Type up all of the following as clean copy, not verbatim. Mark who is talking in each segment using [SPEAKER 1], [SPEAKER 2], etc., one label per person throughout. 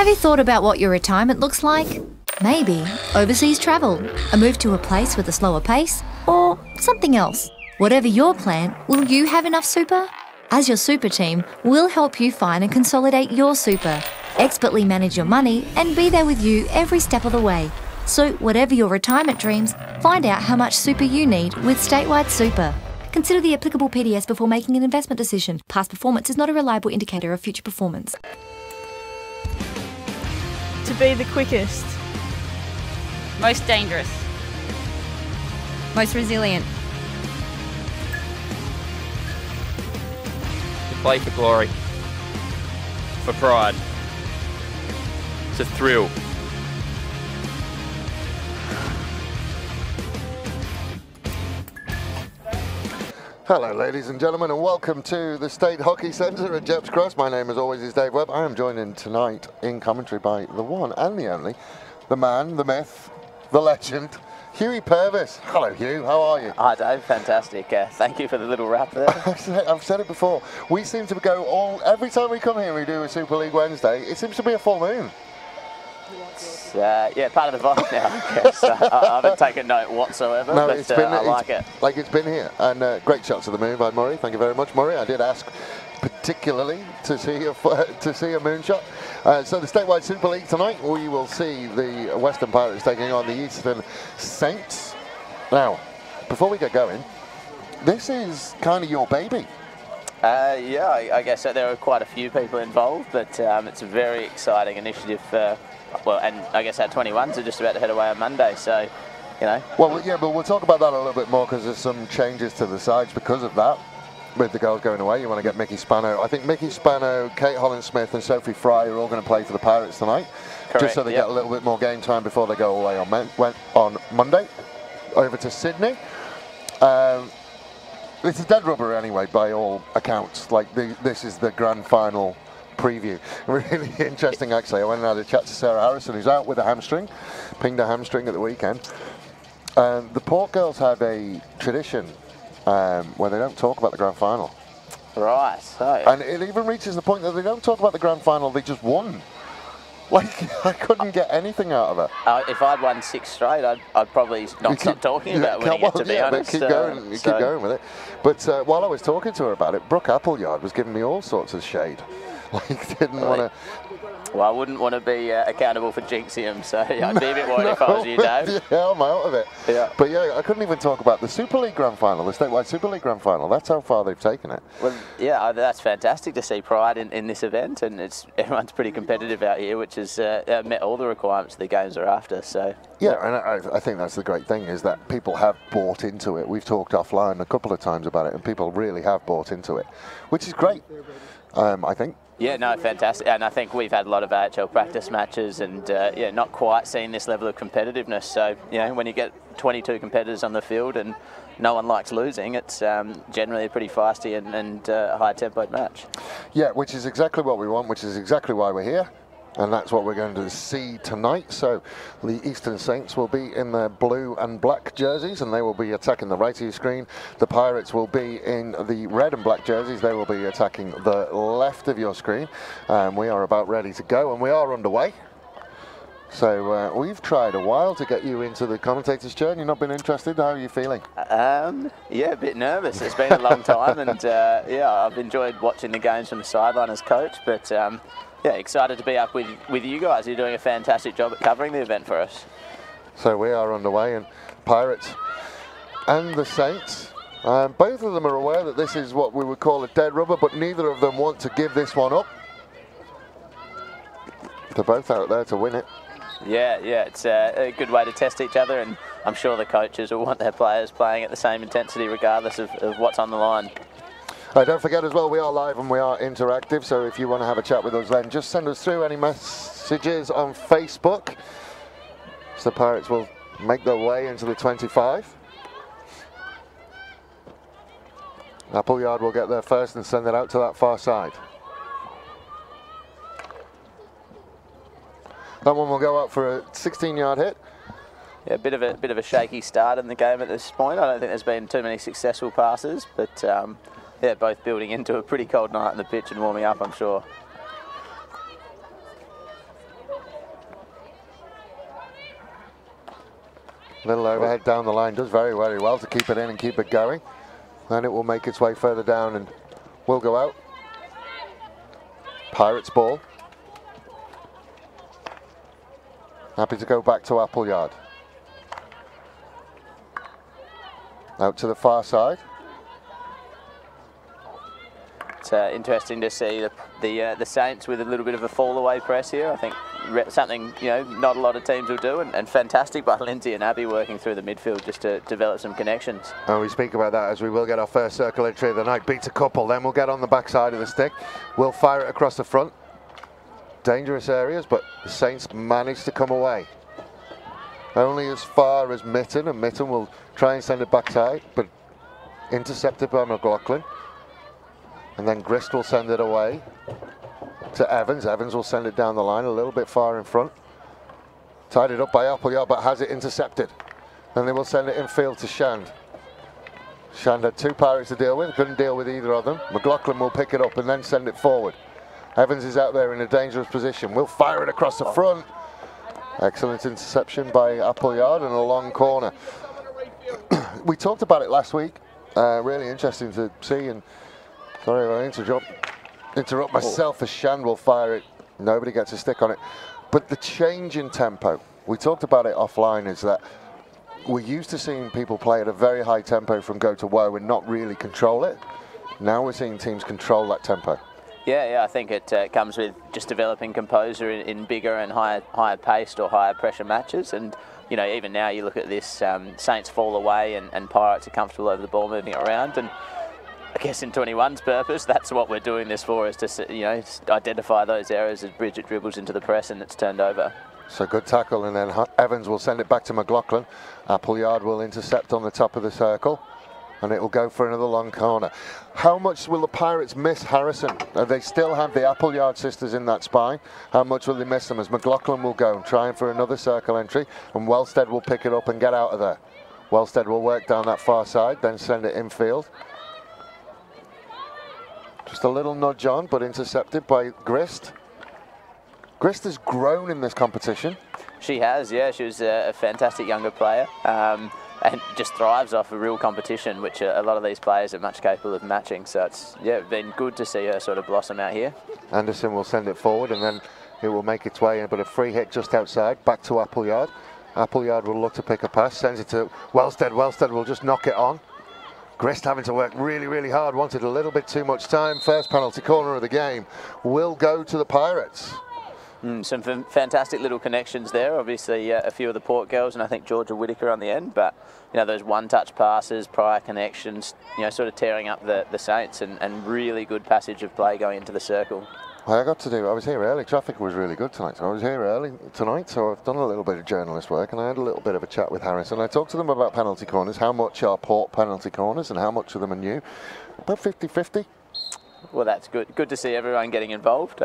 [SPEAKER 1] Have you thought about what your retirement looks like? Maybe overseas travel, a move to a place with a slower pace, or something else. Whatever your plan, will you have enough super? As your super team, we'll help you find and consolidate your super, expertly manage your money, and be there with you every step of the way. So whatever your retirement dreams, find out how much super you need with Statewide Super. Consider the applicable PDS before making an investment decision. Past performance is not a reliable indicator of future performance.
[SPEAKER 2] To be the quickest.
[SPEAKER 3] Most dangerous.
[SPEAKER 4] Most resilient.
[SPEAKER 5] To play for glory. For pride. To thrill.
[SPEAKER 6] Hello ladies and gentlemen, and welcome to the State Hockey Centre at Jeps Cross. My name as always is Dave Webb. I am joined in tonight in commentary by the one and the only, the man, the myth, the legend, Hughie Purvis. Hello Hugh, how are you?
[SPEAKER 7] Hi Dave, fantastic. Thank you for the little wrap there.
[SPEAKER 6] I've said it before, we seem to go every time we come here and we do a Super League Wednesday, it seems to be a full moon.
[SPEAKER 7] Yeah, part of the vibe now, I guess. I haven't taken note whatsoever,
[SPEAKER 6] no,
[SPEAKER 7] but I like it.
[SPEAKER 6] Like it's been here. And great shots of the moon by Murray. Thank you very much, Murray. I did ask particularly to see a moonshot. So the Statewide Super League tonight, we will see the Western Pirates taking on the Eastern Saints. Now, before we get going, this is kind of your baby.
[SPEAKER 7] Yeah, I guess there are quite a few people involved, but it's a very exciting initiative. Well, and I guess our 21s are just about to head away on Monday, so, you know.
[SPEAKER 6] Well, yeah, but we'll talk about that a little bit more because there's some changes to the sides because of that. With the girls going away, you want to get Mickey Spano. I think Mickey Spano, Kate Holland-Smith and Sophie Fry are all going to play for the Pirates tonight.
[SPEAKER 7] Correct,
[SPEAKER 6] just so they get a little bit more game time before they go away on Monday over to Sydney. It's a dead rubber anyway, by all accounts. Like, this is the grand final preview. Really interesting, actually. I went and had a chat to Sarah Harrison, who's out with a hamstring, pinged a hamstring at the weekend. The Port girls have a tradition where they don't talk about the grand final.
[SPEAKER 7] Right. So.
[SPEAKER 6] And it even reaches the point that they don't talk about the grand final, they just won. Like, I couldn't get anything out of it.
[SPEAKER 7] If I'd won 6 straight, I'd probably not stop talking about winning it, to be honest.
[SPEAKER 6] Keep going with it. But while I was talking to her about it, Brooke Appleyard was giving me all sorts of shade. Like, didn't want to...
[SPEAKER 7] Well, I wouldn't want to be accountable for jinxing him, so I'd be a bit worried if I was you, Dave.
[SPEAKER 6] Yeah, I'm out of it.
[SPEAKER 7] Yeah.
[SPEAKER 6] But yeah, I couldn't even talk about the Super League Grand Final, the Statewide Super League Grand Final. That's how far they've taken it.
[SPEAKER 7] Well, yeah, that's fantastic to see pride in this event, and everyone's pretty competitive out here, which has met all the requirements the games are after. So
[SPEAKER 6] yeah, and I think that's the great thing, is that people have bought into it. We've talked offline a couple of times about it, and people really have bought into it, which is great, I think.
[SPEAKER 7] Yeah, no, fantastic. And I think we've had a lot of AHL practice matches and, yeah, not quite seen this level of competitiveness. So, you know, when you get 22 competitors on the field and no one likes losing, it's generally a pretty feisty and high-tempoed match. Yeah,
[SPEAKER 6] which is exactly what we want, which is exactly why we're here. And that's what we're going to see tonight. So the Eastern Saints will be in their blue and black jerseys, and they will be attacking the right of your screen. The Pirates will be in the red and black jerseys. They will be attacking the left of your screen. We are about ready to go, and we are underway. So we've tried a while to get you into the commentator's chair, and you've not been interested. How are you feeling?
[SPEAKER 7] Yeah, a bit nervous. It's been a long time, and yeah, I've enjoyed watching the games from the sideline as coach, but yeah, excited to be up with you guys. You're doing a fantastic job at covering the event for us.
[SPEAKER 6] So we are underway, and Pirates and the Saints, both of them are aware that this is what we would call a dead rubber, but neither of them want to give this one up. They're both out there to win it.
[SPEAKER 7] Yeah, it's a good way to test each other, and I'm sure the coaches will want their players playing at the same intensity regardless of what's on the line.
[SPEAKER 6] Don't forget as well, we are live and we are interactive, so if you want to have a chat with us then, just send us through any messages on Facebook. So the Pirates will make their way into the 25. Appleyard will get there first and send it out to that far side. That one will go out for a 16-yard hit.
[SPEAKER 7] Yeah, a bit of a shaky start in the game at this point. I don't think there's been too many successful passes, but yeah, both building into a pretty cold night on the pitch and warming up, I'm sure.
[SPEAKER 6] Little overhead down the line, does very, very well to keep it in and keep it going. Then it will make its way further down and will go out. Pirates ball. Happy to go back to Appleyard. Out to the far side.
[SPEAKER 7] It's interesting to see the Saints with a little bit of a fall away press here. I think something not a lot of teams will do, and fantastic by Lindsay and Abby working through the midfield just to develop some connections.
[SPEAKER 6] And we speak about that as we will get our first circle entry of the night. Beats a couple, then we'll get on the back side of the stick. We'll fire it across the front. Dangerous areas, but the Saints managed to come away. Only as far as Mitten, and Mitten will try and send it backside, but intercepted by McLaughlin. And then Grist will send it away to Evans. Evans will send it down the line a little bit far in front. Tied it up by Appleyard, but has it intercepted. And they will send it infield to Shand. Shand had two Pirates to deal with, couldn't deal with either of them. McLaughlin will pick it up and then send it forward. Evans is out there in a dangerous position. We'll fire it across the front. Excellent interception by Appleyard and a long corner. We talked about it last week. Really interesting to see. And sorry if I interrupt myself as Shand will fire it. Nobody gets a stick on it. But the change in tempo, we talked about it offline, is that we're used to seeing people play at a very high tempo from go to woe and not really control it. Now we're seeing teams control that tempo.
[SPEAKER 7] Yeah, I think it comes with just developing composure in bigger and higher paced or higher pressure matches. And even now you look at this, Saints fall away and Pirates are comfortable over the ball moving around. And I guess in 21's purpose, that's what we're doing this for, is to identify those errors as Bridget dribbles into the press and it's turned over. So
[SPEAKER 6] good tackle, and then Evans will send it back to McLaughlin. Appleyard will intercept on the top of the circle, and it will go for another long corner. How much will the Pirates miss Harrison? They still have the Appleyard sisters in that spine. How much will they miss them as McLaughlin will go trying for another circle entry, and Wellstead will pick it up and get out of there. Wellstead will work down that far side, then send it infield. Just a little nudge on, but intercepted by Grist. Grist has grown in this competition.
[SPEAKER 7] She has, yeah. She was a fantastic younger player. And just thrives off a real competition, which a lot of these players are much capable of matching. So it's been good to see her sort of blossom out here.
[SPEAKER 6] Anderson will send it forward, and then it will make its way in, but a free hit just outside, back to Appleyard. Appleyard will look to pick a pass, sends it to Wellstead. Wellstead will just knock it on. Grist having to work really, really hard, wanted a little bit too much time. First penalty corner of the game will go to the Pirates.
[SPEAKER 7] Some fantastic little connections there. Obviously, a few of the Port girls, and I think Georgia Whitaker on the end. But those one-touch passes, prior connections, sort of tearing up the Saints, and really good passage of play going into the circle.
[SPEAKER 6] Well, I was here early. Traffic was really good tonight. So I was here early tonight, so I've done a little bit of journalist work, and I had a little bit of a chat with Harrison. I talked to them about penalty corners, how much are Port penalty corners, and how much of them are new. About 50-50.
[SPEAKER 7] Well, that's good. Good to see everyone getting involved.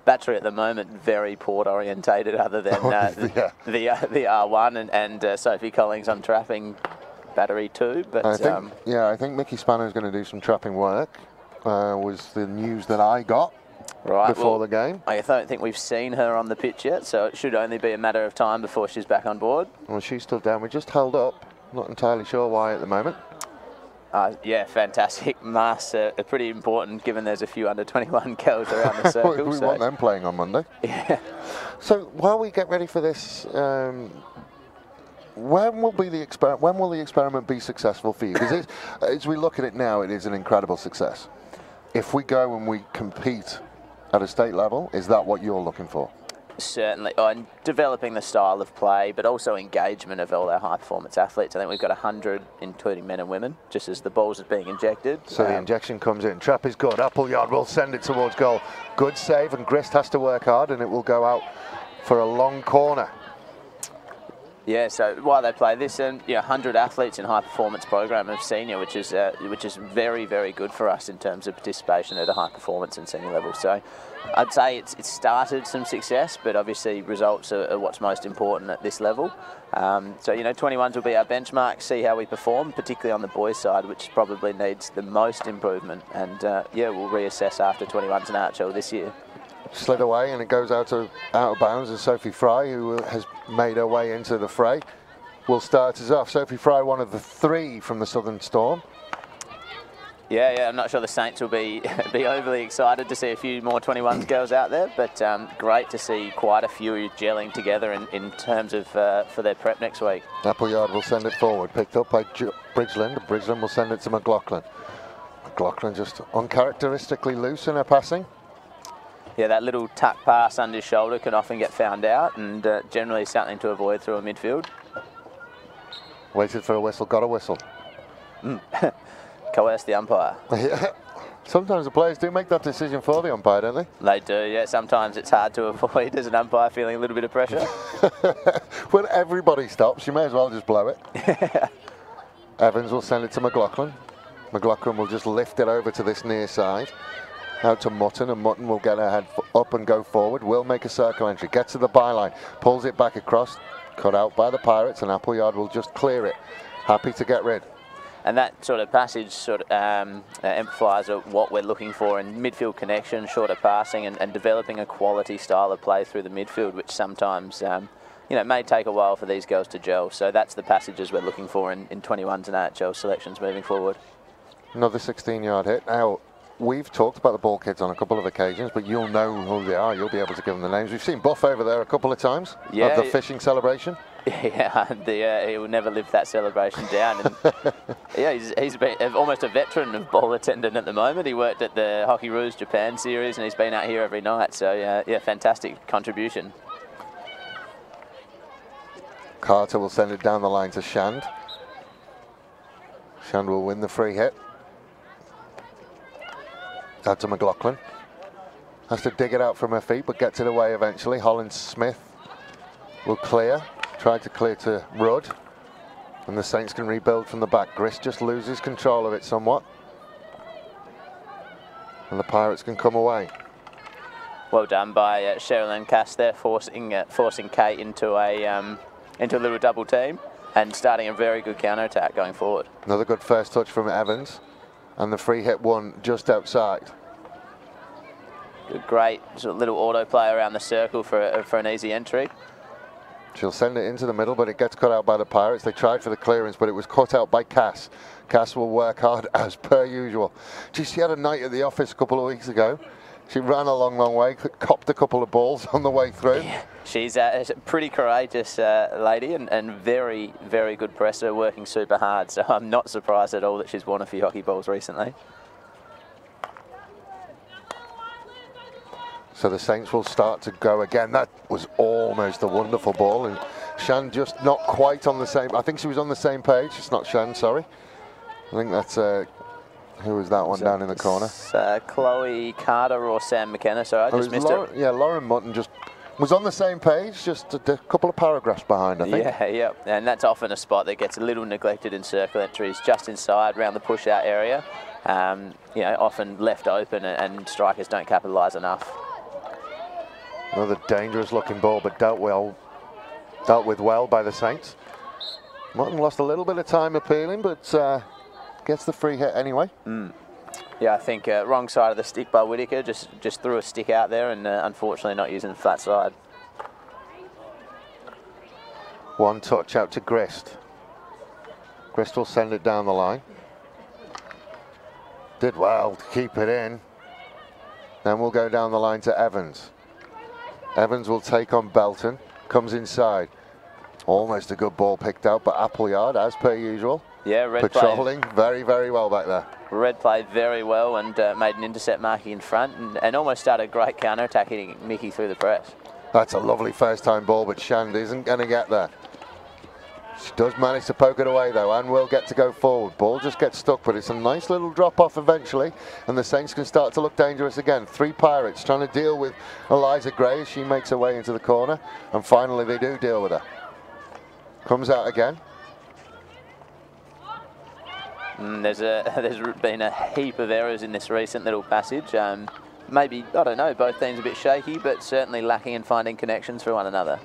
[SPEAKER 7] Battery at the moment very Port orientated, other than the R1 and Sophie Collings on trapping Battery 2. But
[SPEAKER 6] I think Mickey Spanner is going to do some trapping work. Was the news that I got before the game.
[SPEAKER 7] I don't think we've seen her on the pitch yet, so it should only be a matter of time before she's back on board.
[SPEAKER 6] Well, she stood down. We just held up. Not entirely sure why at the moment.
[SPEAKER 7] Yeah, fantastic. Masks are pretty important, given there's a few under-21 girls around the circle.
[SPEAKER 6] we want them playing on Monday.
[SPEAKER 7] Yeah.
[SPEAKER 6] So while we get ready for this, when will the experiment be successful for you? Because as we look at it now, it is an incredible success. If we go and we compete at a state level, is that what you're looking for?
[SPEAKER 7] Certainly, and developing the style of play, but also engagement of all our high-performance athletes. I think we've got 100, including men and women, just as the balls are being injected.
[SPEAKER 6] So the injection comes in. Trap is good. Appleyard will send it towards goal. Good save, and Grist has to work hard, and it will go out for a long corner.
[SPEAKER 7] Yeah, so while they play this, 100 athletes in high-performance program of senior, which is very, very good for us in terms of participation at a high-performance and senior level. So I'd say it's started some success, but obviously results are what's most important at this level. So 21s will be our benchmark, see how we perform, particularly on the boys' side, which probably needs the most improvement. And we'll reassess after 21s and Archel this year.
[SPEAKER 6] Slid away, and it goes out of bounds, and Sophie Fry, who has made her way into the fray. will start us off. Sophie Fry, one of the 3 from the Southern Storm.
[SPEAKER 7] Yeah, I'm not sure the Saints will be overly excited to see a few more 21s girls out there, but great to see quite a few gelling together in terms of for their prep next week.
[SPEAKER 6] Appleyard will send it forward, picked up by Bridgeland. Bridgeland will send it to McLaughlin. McLaughlin just uncharacteristically loose in her passing.
[SPEAKER 7] Yeah, that little tuck pass under his shoulder can often get found out, and generally something to avoid through a midfield.
[SPEAKER 6] Waited for a whistle, got a whistle.
[SPEAKER 7] Coerce the umpire.
[SPEAKER 6] Yeah. Sometimes the players do make that decision for the umpire, don't they?
[SPEAKER 7] They do, yeah. Sometimes it's hard to avoid as an umpire feeling a little bit of pressure.
[SPEAKER 6] When everybody stops, you may as well just blow it. Evans will send it to McLaughlin. McLaughlin will just lift it over to this near side. Out to Mutton, and Mutton will get her head up and go forward. Will make a circle entry, gets to the byline, pulls it back across, cut out by the Pirates, and Appleyard will just clear it. Happy to get rid.
[SPEAKER 7] And that sort of passage sort of amplifies what we're looking for in midfield connection, shorter passing, and developing a quality style of play through the midfield, which sometimes may take a while for these girls to gel. So that's the passages we're looking for in 21s and AHL selections moving forward.
[SPEAKER 6] Another 16-yard hit. Now, we've talked about the ball kids on a couple of occasions, but you'll know who they are. You'll be able to give them the names. We've seen Buff over there a couple of times of the fishing celebration.
[SPEAKER 7] Yeah, he will never live that celebration down. And yeah, he's been almost a veteran of ball attendant at the moment. He worked at the Hockey Roos Japan series, and he's been out here every night. So yeah, fantastic contribution.
[SPEAKER 6] Carter will send it down the line to Shand. Shand will win the free hit. Out to McLaughlin. Has to dig it out from her feet, but gets it away eventually. Holland-Smith will clear. Tried to clear to Rudd. And the Saints can rebuild from the back. Grist just loses control of it somewhat. And the Pirates can come away.
[SPEAKER 7] Well done by Sherilyn Cass there, forcing Kate into a little double team and starting a very good counter-attack going forward.
[SPEAKER 6] Another good first touch from Evans. And the free hit one just outside.
[SPEAKER 7] Good, great sort of little autoplay around the circle for an easy entry.
[SPEAKER 6] She'll send it into the middle, but it gets cut out by the Pirates. They tried for the clearance, but it was cut out by Cass. Cass will work hard as per usual. Gee, she had a night at the office a couple of weeks ago. She ran a long way, copped a couple of balls on the way through.
[SPEAKER 7] Yeah, she's a pretty courageous lady and very, very good presser, working super hard. So I'm not surprised at all that she's won a few hockey balls recently.
[SPEAKER 6] So the Saints will start to go again. That was almost a wonderful ball, and Shan just not quite on the same. I think she was on the same page. It's not Shan, sorry. I think that's who was that one down in the corner?
[SPEAKER 7] Chloe Carter or Sam McKenna. Sorry, I just missed it.
[SPEAKER 6] Yeah, Lauren Mutton just was on the same page, just a couple of paragraphs behind, I think.
[SPEAKER 7] Yeah, and that's often a spot that gets a little neglected in circle entries, just inside, around the push-out area. Often left open, and strikers don't capitalise enough.
[SPEAKER 6] Another dangerous-looking ball, but dealt with well by the Saints. Mutton lost a little bit of time appealing, but gets the free hit anyway.
[SPEAKER 7] Yeah, I think wrong side of the stick by Whittaker, just threw a stick out there, and unfortunately not using the flat side.
[SPEAKER 6] One touch out to Grist. Grist will send it down the line. Did well to keep it in. Then we'll go down the line to Evans. Evans will take on Belton, comes inside. Almost a good ball picked out, but Appleyard, as per usual.
[SPEAKER 7] Yeah, Red
[SPEAKER 6] patrolling very, very well back there.
[SPEAKER 7] Red played very well and made an intercept marking in front and almost started a great counter-attack, hitting Mickey through the press.
[SPEAKER 6] That's a lovely first-time ball, but Shand isn't going to get there. She does manage to poke it away, though, and will get to go forward. Ball just gets stuck, but it's a nice little drop-off eventually, and the Saints can start to look dangerous again. 3 Pirates trying to deal with Eliza Gray as she makes her way into the corner, and finally they do deal with her. Comes out again.
[SPEAKER 7] There's been a heap of errors in this recent little passage. Maybe, I don't know, both teams a bit shaky, but certainly lacking in finding connections for one another.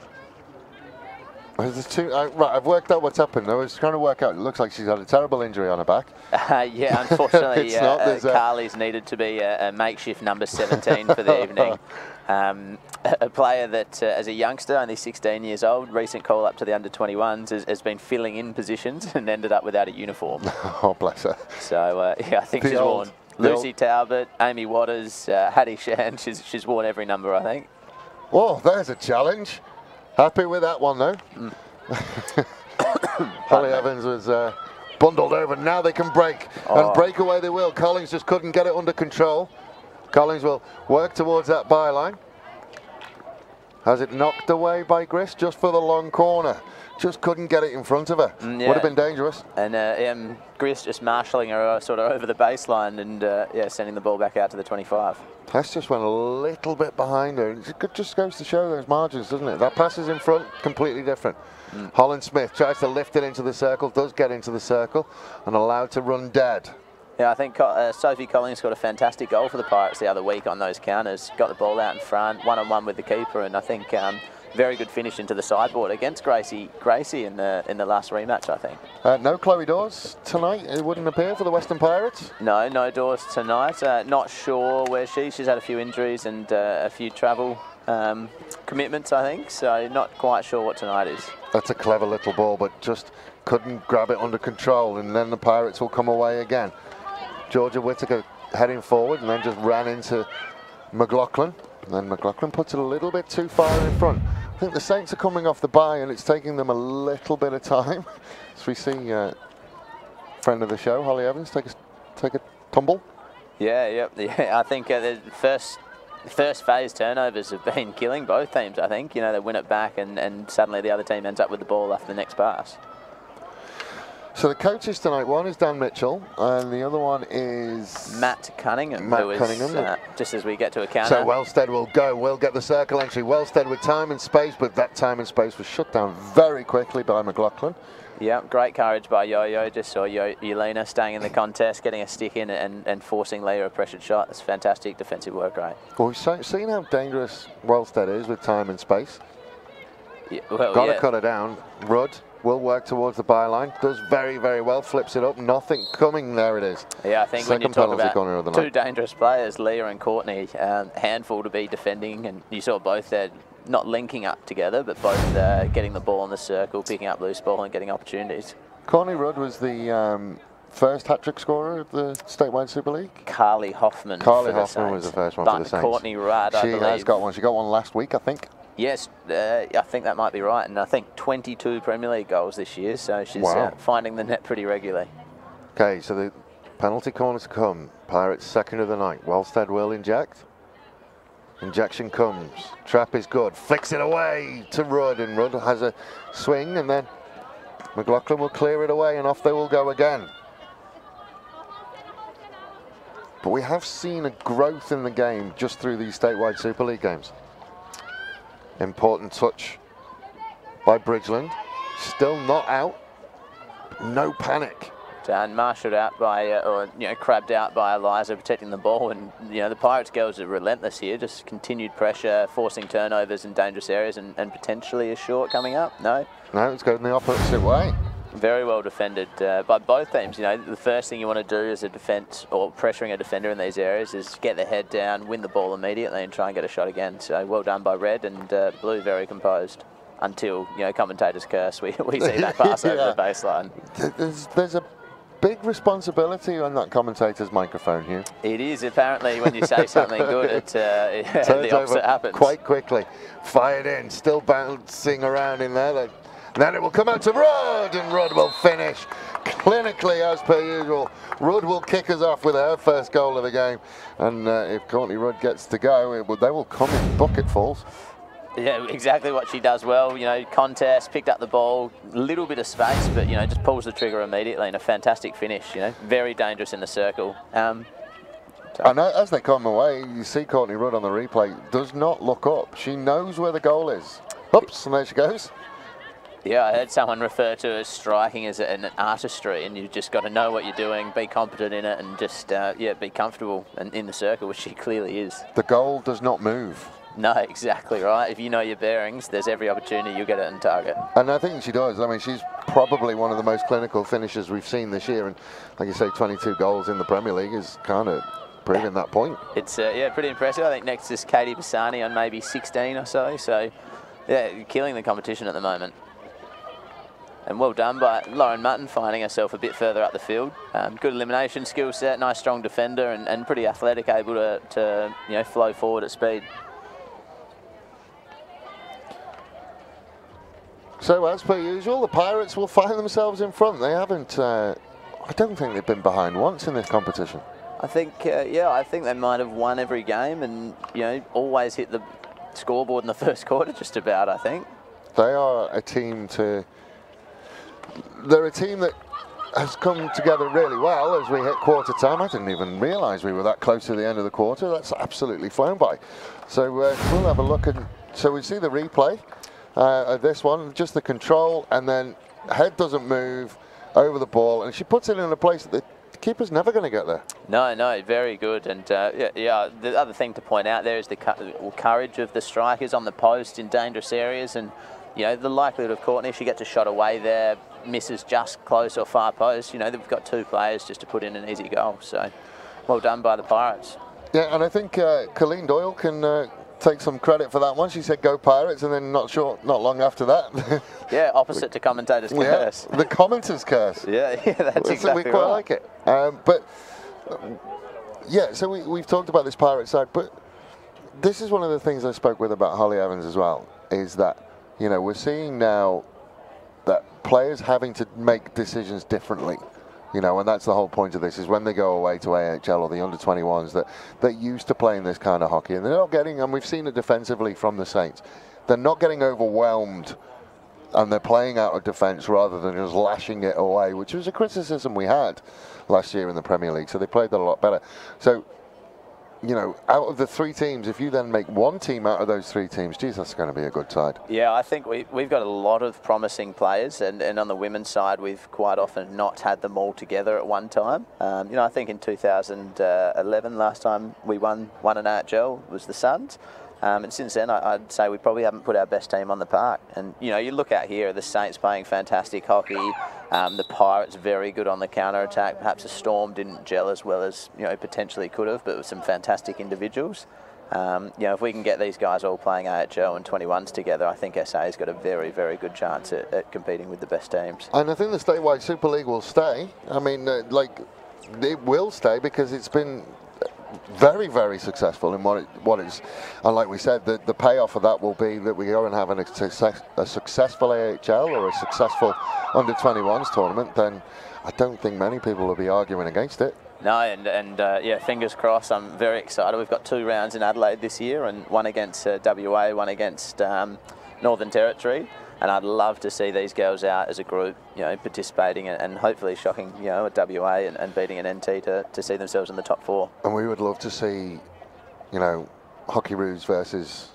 [SPEAKER 6] There's two, right, I've worked out what's happened. I was trying to work out. It looks like she's had a terrible injury on her back.
[SPEAKER 7] Yeah, unfortunately,
[SPEAKER 6] It's not,
[SPEAKER 7] Carly's needed to be a makeshift number 17 for the evening. A player that, as a youngster, only 16 years old, recent call up to the under-21s, has been filling in positions and ended up without a uniform.
[SPEAKER 6] Oh, bless her.
[SPEAKER 7] So, yeah, I think she's worn Lucy Talbot, Amy Waters, Hattie Shan. She's worn every number, I think.
[SPEAKER 6] Oh, there's a challenge. Happy with that one, though. Holly Evans was bundled over. Now they can break. And break away they will. Collins just couldn't get it under control. Collins will work towards that byline. Has it knocked away by Griss just for the long corner. Just couldn't get it in front of her. Yeah. Would have been dangerous.
[SPEAKER 7] And Griss just marshalling her sort of over the baseline and yeah, sending the ball back out to the 25.
[SPEAKER 6] Tess just went a little bit behind her. It just goes to show those margins, doesn't it? That pass is in front, completely different. Holland Smith tries to lift it into the circle, does get into the circle, and allowed to run dead. Yeah,
[SPEAKER 7] I think Sophie Collins got a fantastic goal for the Pirates the other week on those counters. Got the ball out in front, one-on-one with the keeper, and I think very good finish into the sideboard against Gracie in the last rematch, I think.
[SPEAKER 6] No Chloe Dawes tonight, it wouldn't appear, for the Western Pirates?
[SPEAKER 7] No Dawes tonight. Not sure where she's had a few injuries and a few travel commitments, I think, so not quite sure what tonight is.
[SPEAKER 6] That's a clever little ball, but just couldn't grab it under control, and then the Pirates will come away again. Georgia Whittaker heading forward and then just ran into McLaughlin. And then McLaughlin puts it a little bit too far in front. I think the Saints are coming off the bye and it's taking them a little bit of time. So we see friend of the show, Holly Evans, take a tumble.
[SPEAKER 7] Yeah. I think the first phase turnovers have been killing both teams, I think. You know, they win it back and suddenly the other team ends up with the ball after the next pass.
[SPEAKER 6] So the coaches tonight, one is Dan Mitchell, and the other one is
[SPEAKER 7] Matt Cunningham. Just as we get to a counter.
[SPEAKER 6] So Wellstead will get the circle entry. Wellstead with time and space, but that time and space was shut down very quickly by McLaughlin.
[SPEAKER 7] Yeah, great courage by Yo-Yo. Just saw Yelena staying in the contest, getting a stick in and forcing Leah a pressured shot. That's fantastic defensive work, right?
[SPEAKER 6] Well, we've seen how dangerous Wellstead is with time and space.
[SPEAKER 7] Yeah, well,
[SPEAKER 6] Got to cut her down. Rudd will work towards the byline, does very, very well, flips it up, nothing coming, there it is.
[SPEAKER 7] Yeah, I think when you talk about two dangerous players, Leah and Courtney, handful to be defending, and you saw both there not linking up together, but both getting the ball in the circle, picking up loose ball and getting opportunities.
[SPEAKER 6] Courtney Rudd was the first hat-trick scorer of the Statewide Super League?
[SPEAKER 7] Carly Hoffman.
[SPEAKER 6] Carly Hoffman was the first one for the Saints.
[SPEAKER 7] Courtney Rudd, I believe.
[SPEAKER 6] She has got one. She got one last week, I think.
[SPEAKER 7] Yes, I think that might be right, and I think 22 Premier League goals this year, so she's finding the net pretty regularly.
[SPEAKER 6] Okay, so the penalty corners come. Pirates second of the night. Wellstead will inject. Injection comes. Trap is good. Flicks it away to Rudd, and Rudd has a swing, and then McLaughlin will clear it away, and off they will go again. But we have seen a growth in the game just through these Statewide Super League games. Important touch by Bridgeland. Still not out. No panic.
[SPEAKER 7] And marshalled out by, crabbed out by Eliza, protecting the ball. And, the Pirates girls are relentless here. Just continued pressure, forcing turnovers in dangerous areas and potentially a short coming up. No,
[SPEAKER 6] it's going the opposite way.
[SPEAKER 7] Very well defended by both teams. The first thing you want to do as a defence or pressuring a defender in these areas is get the head down, win the ball immediately and try and get a shot again. So well done by Red, and Blue very composed until, commentators curse. We see that pass over the baseline.
[SPEAKER 6] There's a big responsibility on that commentator's microphone here.
[SPEAKER 7] It is, apparently, when you say something good, the opposite happens.
[SPEAKER 6] Quite quickly. Fired in, still bouncing around in there. Then it will come out to Rudd, and Rudd will finish clinically as per usual. Rudd will kick us off with her first goal of the game, and if Courtney Rudd gets to go, they will come in bucketfuls.
[SPEAKER 7] Yeah, exactly what she does well. Contest, picked up the ball, little bit of space, but just pulls the trigger immediately, and a fantastic finish. Very dangerous in the circle.
[SPEAKER 6] And as they come away, you see Courtney Rudd on the replay does not look up. She knows where the goal is. Oops, and there she goes.
[SPEAKER 7] Yeah, I heard someone refer to as striking as an artistry, and you've just got to know what you're doing, be competent in it, and just be comfortable in the circle, which she clearly is.
[SPEAKER 6] The goal does not move.
[SPEAKER 7] No, exactly right. If you know your bearings, there's every opportunity you'll get it in target.
[SPEAKER 6] And I think she does. I mean, she's probably one of the most clinical finishers we've seen this year. And like you say, 22 goals in the Premier League is kind of proving that point.
[SPEAKER 7] It's, yeah, pretty impressive. I think next is Katie Bassani on maybe 16 or so. So, yeah, killing the competition at the moment. And well done by Lauren Mutton, finding herself a bit further up the field. Good elimination skill set, nice strong defender, and pretty athletic, able to you know, flow forward at speed.
[SPEAKER 6] So as per usual, the Pirates will find themselves in front. They haven't, I don't think they've been behind once in this competition.
[SPEAKER 7] I think, yeah, I think they might have won every game and, you know, always hit the scoreboard in the first quarter just about, I think.
[SPEAKER 6] They are a team to... They're a team that has come together really well as we hit quarter time. I didn't even realise we were that close to the end of the quarter. That's absolutely flown by. So we'll have a look. So we see the replay of this one, just the control, and then head doesn't move over the ball, and she puts it in a place that the keeper's never going to get there.
[SPEAKER 7] No, no, very good. And yeah, the other thing to point out there is the courage of the strikers on the post in dangerous areas, and you know, the likelihood of Courtney, if she gets a shot away there, misses just close or far post, you know, they've got two players just to put in an easy goal. So well done by the Pirates.
[SPEAKER 6] Yeah, and I think Colleen Doyle can take some credit for that one. She said go Pirates, and then not long after that.
[SPEAKER 7] Yeah, opposite to commentator's curse.
[SPEAKER 6] The commentator's curse.
[SPEAKER 7] Yeah, that's exactly
[SPEAKER 6] we quite
[SPEAKER 7] right.
[SPEAKER 6] like it. But yeah, so we've talked about this Pirate side, but this is one of the things I spoke with about Holly Evans as well, is that, you know, we're seeing now that players having to make decisions differently, you know, and that's the whole point of this, is when they go away to AHL or the under-21s that they're used to playing this kind of hockey, and they're not getting, and we've seen it defensively from the Saints, they're not getting overwhelmed, and they're playing out of defence rather than just lashing it away, which was a criticism we had last year in the Premier League, so they played that a lot better. So, you know, out of the three teams, if you then make one team out of those three teams, geez, that's going to be a good side.
[SPEAKER 7] Yeah, I think we've got a lot of promising players, and on the women's side, we've quite often not had them all together at one time. You know, I think in 2011, last time we won an AHL was the Suns. And since then, I'd say we probably haven't put our best team on the park. And, you know, you look out here, the Saints playing fantastic hockey, the Pirates very good on the counter-attack. Perhaps the Storm didn't gel as well as, you know, potentially could have, but with some fantastic individuals. You know, if we can get these guys all playing AHL and 21s together, I think SA's got a very, very good chance at competing with the best teams.
[SPEAKER 6] And I think the Statewide Super League will stay. I mean, like, it will stay because it's been very, very successful in what is, and like we said, the payoff of that will be that we go and have a successful AHL or a successful under-21s tournament. Then I don't think many people will be arguing against it.
[SPEAKER 7] No, and yeah, fingers crossed. I'm very excited. We've got 2 rounds in Adelaide this year, and one against WA, one against Northern Territory. And I'd love to see these girls out as a group, you know, participating and hopefully shocking, you know, a WA and beating an NT to see themselves in the top 4.
[SPEAKER 6] And we would love to see, you know, Hockeyroos versus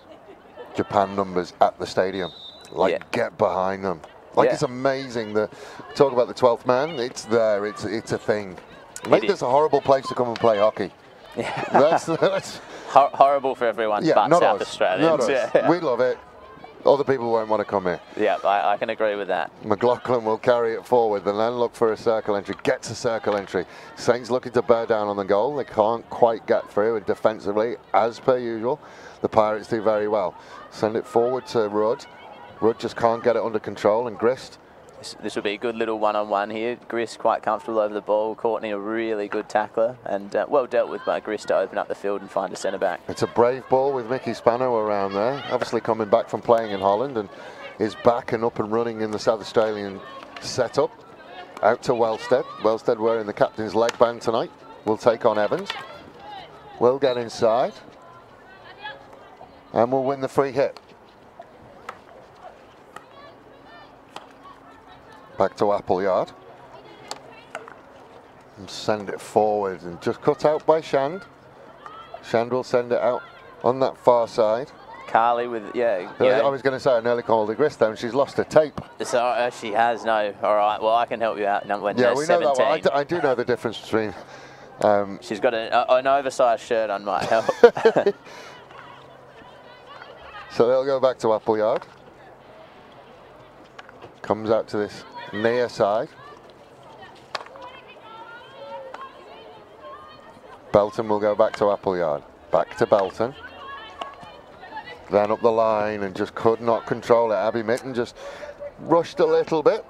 [SPEAKER 6] Japan numbers at the stadium. Like, get behind them. Like, it's amazing. Talk about the 12th man. It's there. It's a thing. Make this a horrible place to come and play hockey.
[SPEAKER 7] Yeah.
[SPEAKER 6] That's
[SPEAKER 7] horrible for everyone but
[SPEAKER 6] not
[SPEAKER 7] South
[SPEAKER 6] us.
[SPEAKER 7] Australians.
[SPEAKER 6] Not us.
[SPEAKER 7] Yeah.
[SPEAKER 6] We love it. Other people won't want to come here.
[SPEAKER 7] Yeah, I can agree with that.
[SPEAKER 6] McLaughlin will carry it forward and then look for a circle entry. Gets a circle entry. Saints looking to bear down on the goal. They can't quite get through, and defensively, as per usual, the Pirates do very well. Send it forward to Rudd. Rudd just can't get it under control, and Grist.
[SPEAKER 7] This will be a good little one-on-one here. Grist quite comfortable over the ball. Courtney a really good tackler, and well dealt with by Grist to open up the field and find a centre-back.
[SPEAKER 6] It's a brave ball with Mickey Spano around there. Obviously coming back from playing in Holland and is back and up and running in the South Australian setup. Out to Wellstead. Wellstead wearing the captain's leg band tonight. Will take on Evans. Will get inside. And will win the free hit. Back to Appleyard. And send it forward and just cut out by Shand. Shand will send it out on that far side.
[SPEAKER 7] Carly with,
[SPEAKER 6] I was going to say I nearly called her Grist down. She's lost her tape.
[SPEAKER 7] So she has, no. All right, well, I can help you out when
[SPEAKER 6] yeah,
[SPEAKER 7] there's
[SPEAKER 6] we know
[SPEAKER 7] 17.
[SPEAKER 6] that one. I do know the difference between...
[SPEAKER 7] She's got an oversized shirt on, might help.
[SPEAKER 6] So they'll go back to Appleyard. Comes out to this near side. Belton will go back to Appleyard. Back to Belton. Then up the line and just could not control it. Abby Mitten just rushed a little bit.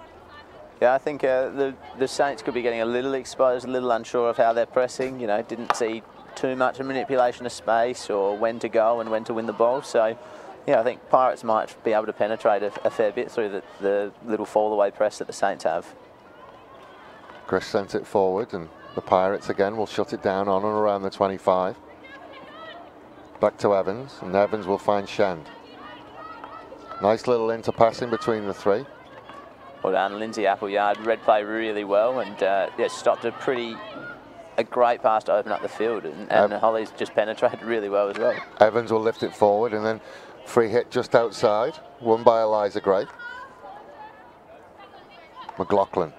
[SPEAKER 7] Yeah, I think the Saints could be getting a little exposed, a little unsure of how they're pressing. You know, didn't see too much of manipulation of space or when to go and when to win the ball. So, yeah, I think Pirates might be able to penetrate a fair bit through the little fall-away press that the Saints have.
[SPEAKER 6] Chris sent it forward, and the Pirates again will shut it down on and around the 25. Back to Evans, and Evans will find Shand. Nice little interpassing between the three.
[SPEAKER 7] Well done, Lindsay Appleyard. Read play really well, and yeah, stopped a great pass to open up the field, and Holly's just penetrated really well as well.
[SPEAKER 6] Evans will lift it forward, and then free hit just outside, won by Eliza Gray. McLaughlin.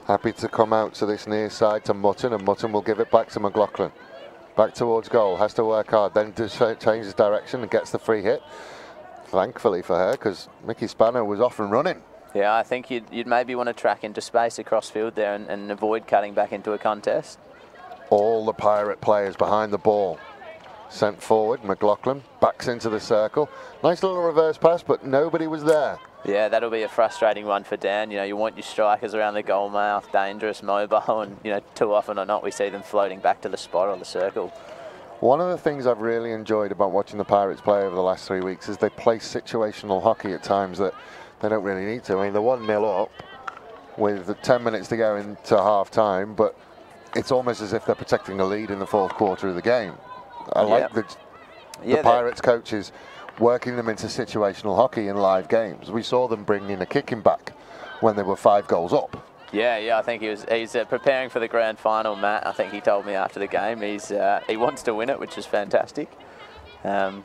[SPEAKER 6] Happy to come out to this near side to Mutton, and Mutton will give it back to McLaughlin. Back towards goal, has to work hard, then changes direction and gets the free hit. Thankfully for her, because Mickey Spano was off and running.
[SPEAKER 7] Yeah, I think you'd maybe want to track into space across field there and avoid cutting back into a contest.
[SPEAKER 6] All the Pirate players behind the ball. Sent forward, McLaughlin backs into the circle. Nice little reverse pass, but nobody was there.
[SPEAKER 7] Yeah, that'll be a frustrating one for Dan. You know, you want your strikers around the goal mouth, dangerous, mobile, and, you know, too often or not, we see them floating back to the spot or the circle.
[SPEAKER 6] One of the things I've really enjoyed about watching the Pirates play over the last 3 weeks is they play situational hockey at times that they don't really need to. I mean, they're 1-0 up with 10 minutes to go into half time, but it's almost as if they're protecting a lead in the fourth quarter of the game. I like the Pirates coaches working them into situational hockey in live games. We saw them bring in a kicking back when they were 5 goals up.
[SPEAKER 7] Yeah, I think he's preparing for the grand final, Matt. I think he told me after the game he wants to win it, which is fantastic. And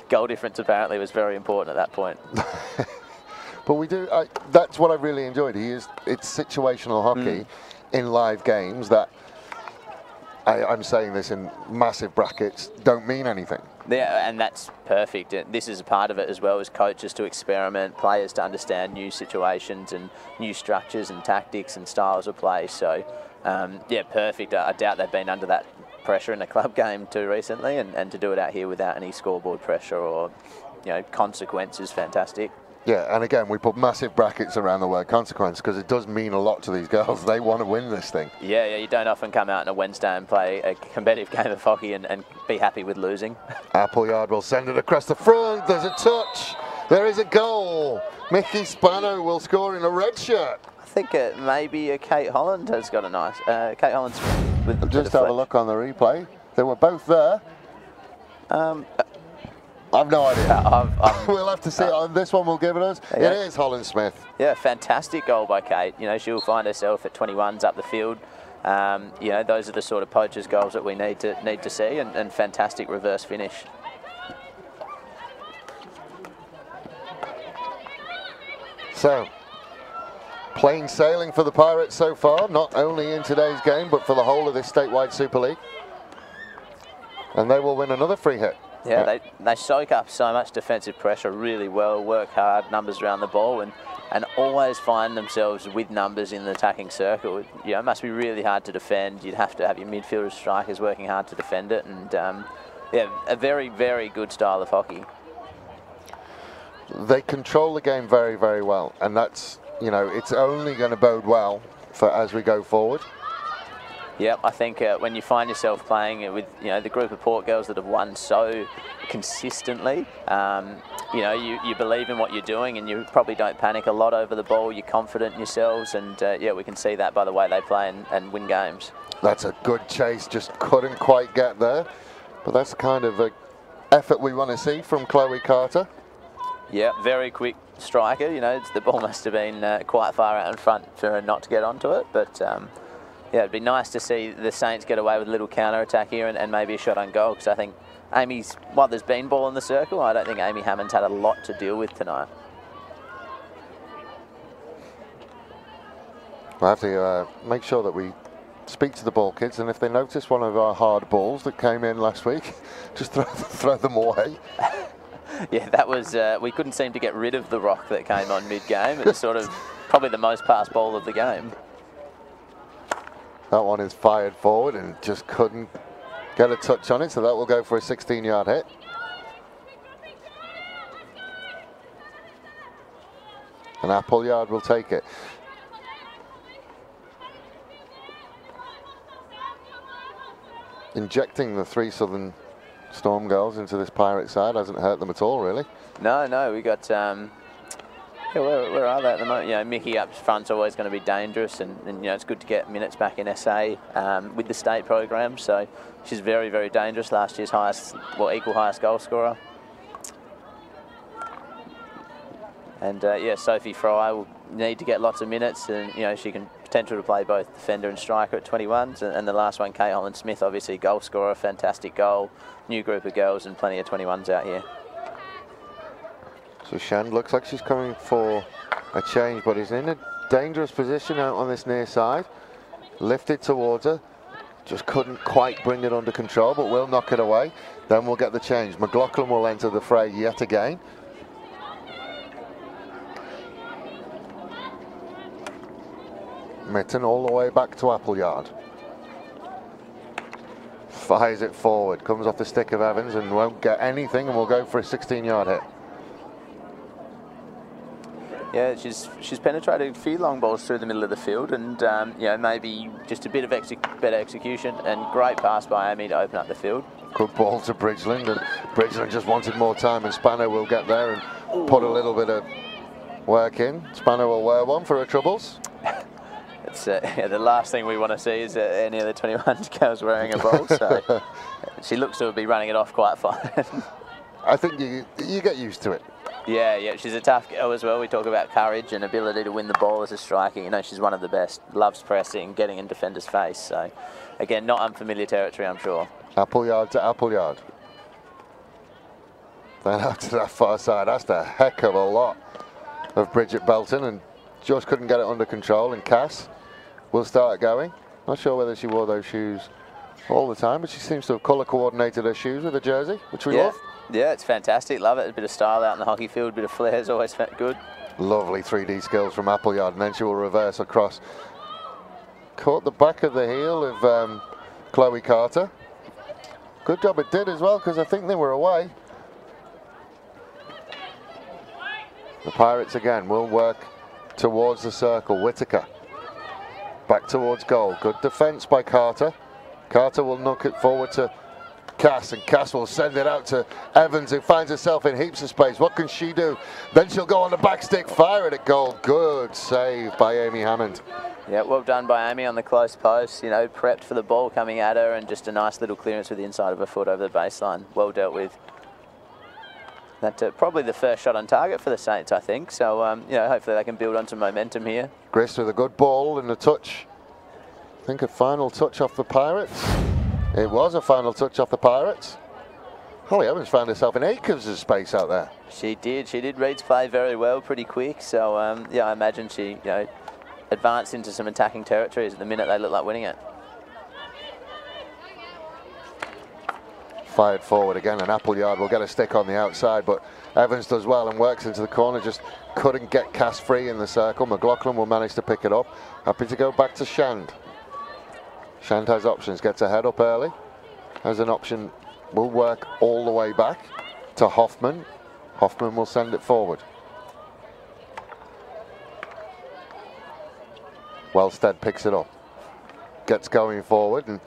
[SPEAKER 7] goal difference apparently was very important at that point.
[SPEAKER 6] But we do. That's what I really enjoyed. It's situational hockey in live games that I'm saying this in massive brackets don't mean anything.
[SPEAKER 7] Yeah, and that's perfect. This is a part of it as well as coaches to experiment, players to understand new situations and new structures and tactics and styles of play. So, yeah, perfect. I doubt they've been under that pressure in a club game too recently, and to do it out here without any scoreboard pressure or, you know, consequence is fantastic.
[SPEAKER 6] Yeah, and again, we put massive brackets around the word consequence because it does mean a lot to these girls. They want to win this thing. Yeah,
[SPEAKER 7] you don't often come out on a Wednesday and play a competitive game of hockey and be happy with losing.
[SPEAKER 6] Appleyard will send it across the front. There's a touch. There is a goal. Mickey Spano will score in a red shirt.
[SPEAKER 7] I think maybe Kate Holland has got a nice... Kate Holland's with
[SPEAKER 6] just have a look on the replay. They were both there. I've no idea. We'll have to see. This one will give it us. Yeah. It is Holland Smith.
[SPEAKER 7] Yeah, fantastic goal by Kate. You know, she'll find herself at 21s up the field. You know, those are the sort of poachers goals that we need to see, and fantastic reverse finish.
[SPEAKER 6] So, plain sailing for the Pirates so far, not only in today's game, but for the whole of this statewide Super League. And they will win another free hit.
[SPEAKER 7] Yeah, they soak up so much defensive pressure really well, work hard, numbers around the ball, and always find themselves with numbers in the attacking circle. You know, it must be really hard to defend. You'd have to have your midfielders, strikers working hard to defend it, and yeah, a very, very good style of hockey.
[SPEAKER 6] They control the game very, very well, and that's, you know, it's only going to bode well for as we go forward.
[SPEAKER 7] Yep, I think when you find yourself playing with, you know, the group of Port girls that have won so consistently, you know, you believe in what you're doing and you probably don't panic a lot over the ball. You're confident in yourselves, and yeah, we can see that by the way they play and win games. That's
[SPEAKER 6] a good chase, just couldn't quite get there, but that's the kind of a effort we want to see from Chloe Carter.
[SPEAKER 7] Yeah, very quick striker. You know, the ball must have been quite far out in front for her not to get onto it, but. Yeah, it'd be nice to see the Saints get away with a little counter-attack here and maybe a shot on goal, because I think Amy's, while there's been ball in the circle, I don't think Amy Hammond's had a lot to deal with tonight.
[SPEAKER 6] We'll have to make sure that we speak to the ball kids, and if they notice one of our hard balls that came in last week, just throw them away.
[SPEAKER 7] Yeah, that was, we couldn't seem to get rid of the rock that came on mid-game. It's sort of probably the most passed ball of the game.
[SPEAKER 6] That one is fired forward and just couldn't get a touch on it, so that will go for a 16-yard hit. And Appleyard will take it. Injecting the 3 Southern Storm girls into this Pirate side hasn't hurt them at all, really.
[SPEAKER 7] No, we got, yeah, where are they at the moment? You know, Mickey up front's always going to be dangerous, and you know, it's good to get minutes back in SA with the state program, so she's very, very dangerous. Last year's highest, well, equal highest goal scorer. And yeah, Sophie Fry will need to get lots of minutes, and you know, she can potential to play both defender and striker at 21s. And the last one, Kay Holland Smith, obviously goal scorer, fantastic goal, new group of girls, and plenty of 21s out here.
[SPEAKER 6] So Shand looks like she's coming for a change, but is in a dangerous position out on this near side. Lifted towards her, just couldn't quite bring it under control, but will knock it away. Then we'll get the change. McLaughlin will enter the fray yet again. Mitten all the way back to Appleyard. Fires it forward, comes off the stick of Evans and won't get anything, and will go for a 16-yard hit.
[SPEAKER 7] Yeah, she's penetrated a few long balls through the middle of the field, and you know, maybe just a bit of better execution, and great pass by Amy to open up the field. Good
[SPEAKER 6] ball to Bridgeland, and Bridgeland just wanted more time, and Spano will get there and put a little bit of work in. Spano will wear one for her troubles.
[SPEAKER 7] It's yeah, the last thing we want to see is any of the 21 girls wearing a ball, so she looks to be running it off quite fine.
[SPEAKER 6] I think you get used to it.
[SPEAKER 7] Yeah, she's a tough girl as well. We talk about courage and ability to win the ball as a striker. You know, she's one of the best, loves pressing, getting in defenders' face. So, again, not unfamiliar territory, I'm sure.
[SPEAKER 6] Appleyard to Appleyard. Then out to that far side. That's a heck of a lot of Bridget Belton, and just couldn't get it under control. And Cass will start going. Not sure whether she wore those shoes all the time, but she seems to have colour coordinated her shoes with a jersey, which we love.
[SPEAKER 7] Yeah, it's fantastic. Love it. A bit of style out in the hockey field, a bit of flair is always good.
[SPEAKER 6] Lovely 3D skills from Appleyard, and then she will reverse across. Caught the back of the heel of Chloe Carter. Good job it did as well, because I think they were away. The Pirates again will work towards the circle. Whitaker back towards goal. Good defence by Carter. Carter will knock it forward to Cass, and Cass will send it out to Evans, who finds herself in heaps of space. What can she do? Then she'll go on the back stick, fire it at goal. Good save by Amy Hammond.
[SPEAKER 7] Yeah, well done by Amy on the close post. You know, prepped for the ball coming at her, and just a nice little clearance with the inside of her foot over the baseline. Well dealt with. That's probably the first shot on target for the Saints, I think. So, you know, hopefully they can build on some momentum here.
[SPEAKER 6] Grist with a good ball and a touch. I think a final touch off the Pirates. It was a final touch off the Pirates. Holly Evans found herself in acres of space out there.
[SPEAKER 7] She did read play very well, pretty quick. So, yeah, I imagine she, you know, advanced into some attacking territories at the minute they look like winning it.
[SPEAKER 6] Fired forward again, and Appleyard will get a stick on the outside, but Evans does well and works into the corner, just couldn't get Cass free in the circle. McLaughlin will manage to pick it up. Happy to go back to Shand. Shand has options, gets a head up early. Has an option, will work all the way back to Hoffman. Hoffman will send it forward. Wellstead picks it up. Gets going forward, and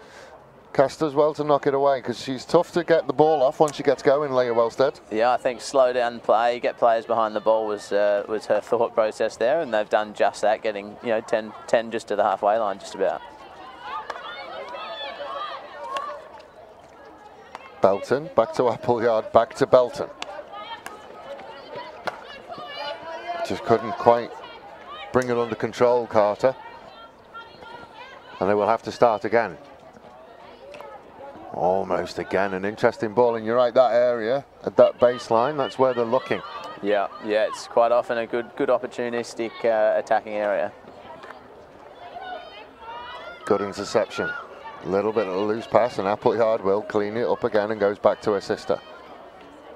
[SPEAKER 6] Cass does well to knock it away, because she's tough to get the ball off once she gets going, Leah Wellstead.
[SPEAKER 7] Yeah, I think slow down play, get players behind the ball was her thought process there, and they've done just that, getting, you know, 10 just to the halfway line just about.
[SPEAKER 6] Belton, back to Appleyard, back to Belton. Just couldn't quite bring it under control, Carter. And they will have to start again. Almost again, an interesting ball, and you're right, that area, at that baseline, that's where they're looking.
[SPEAKER 7] Yeah, it's quite often a good opportunistic attacking area.
[SPEAKER 6] Good interception. A little bit of a loose pass, and Appleyard will clean it up again and goes back to her sister.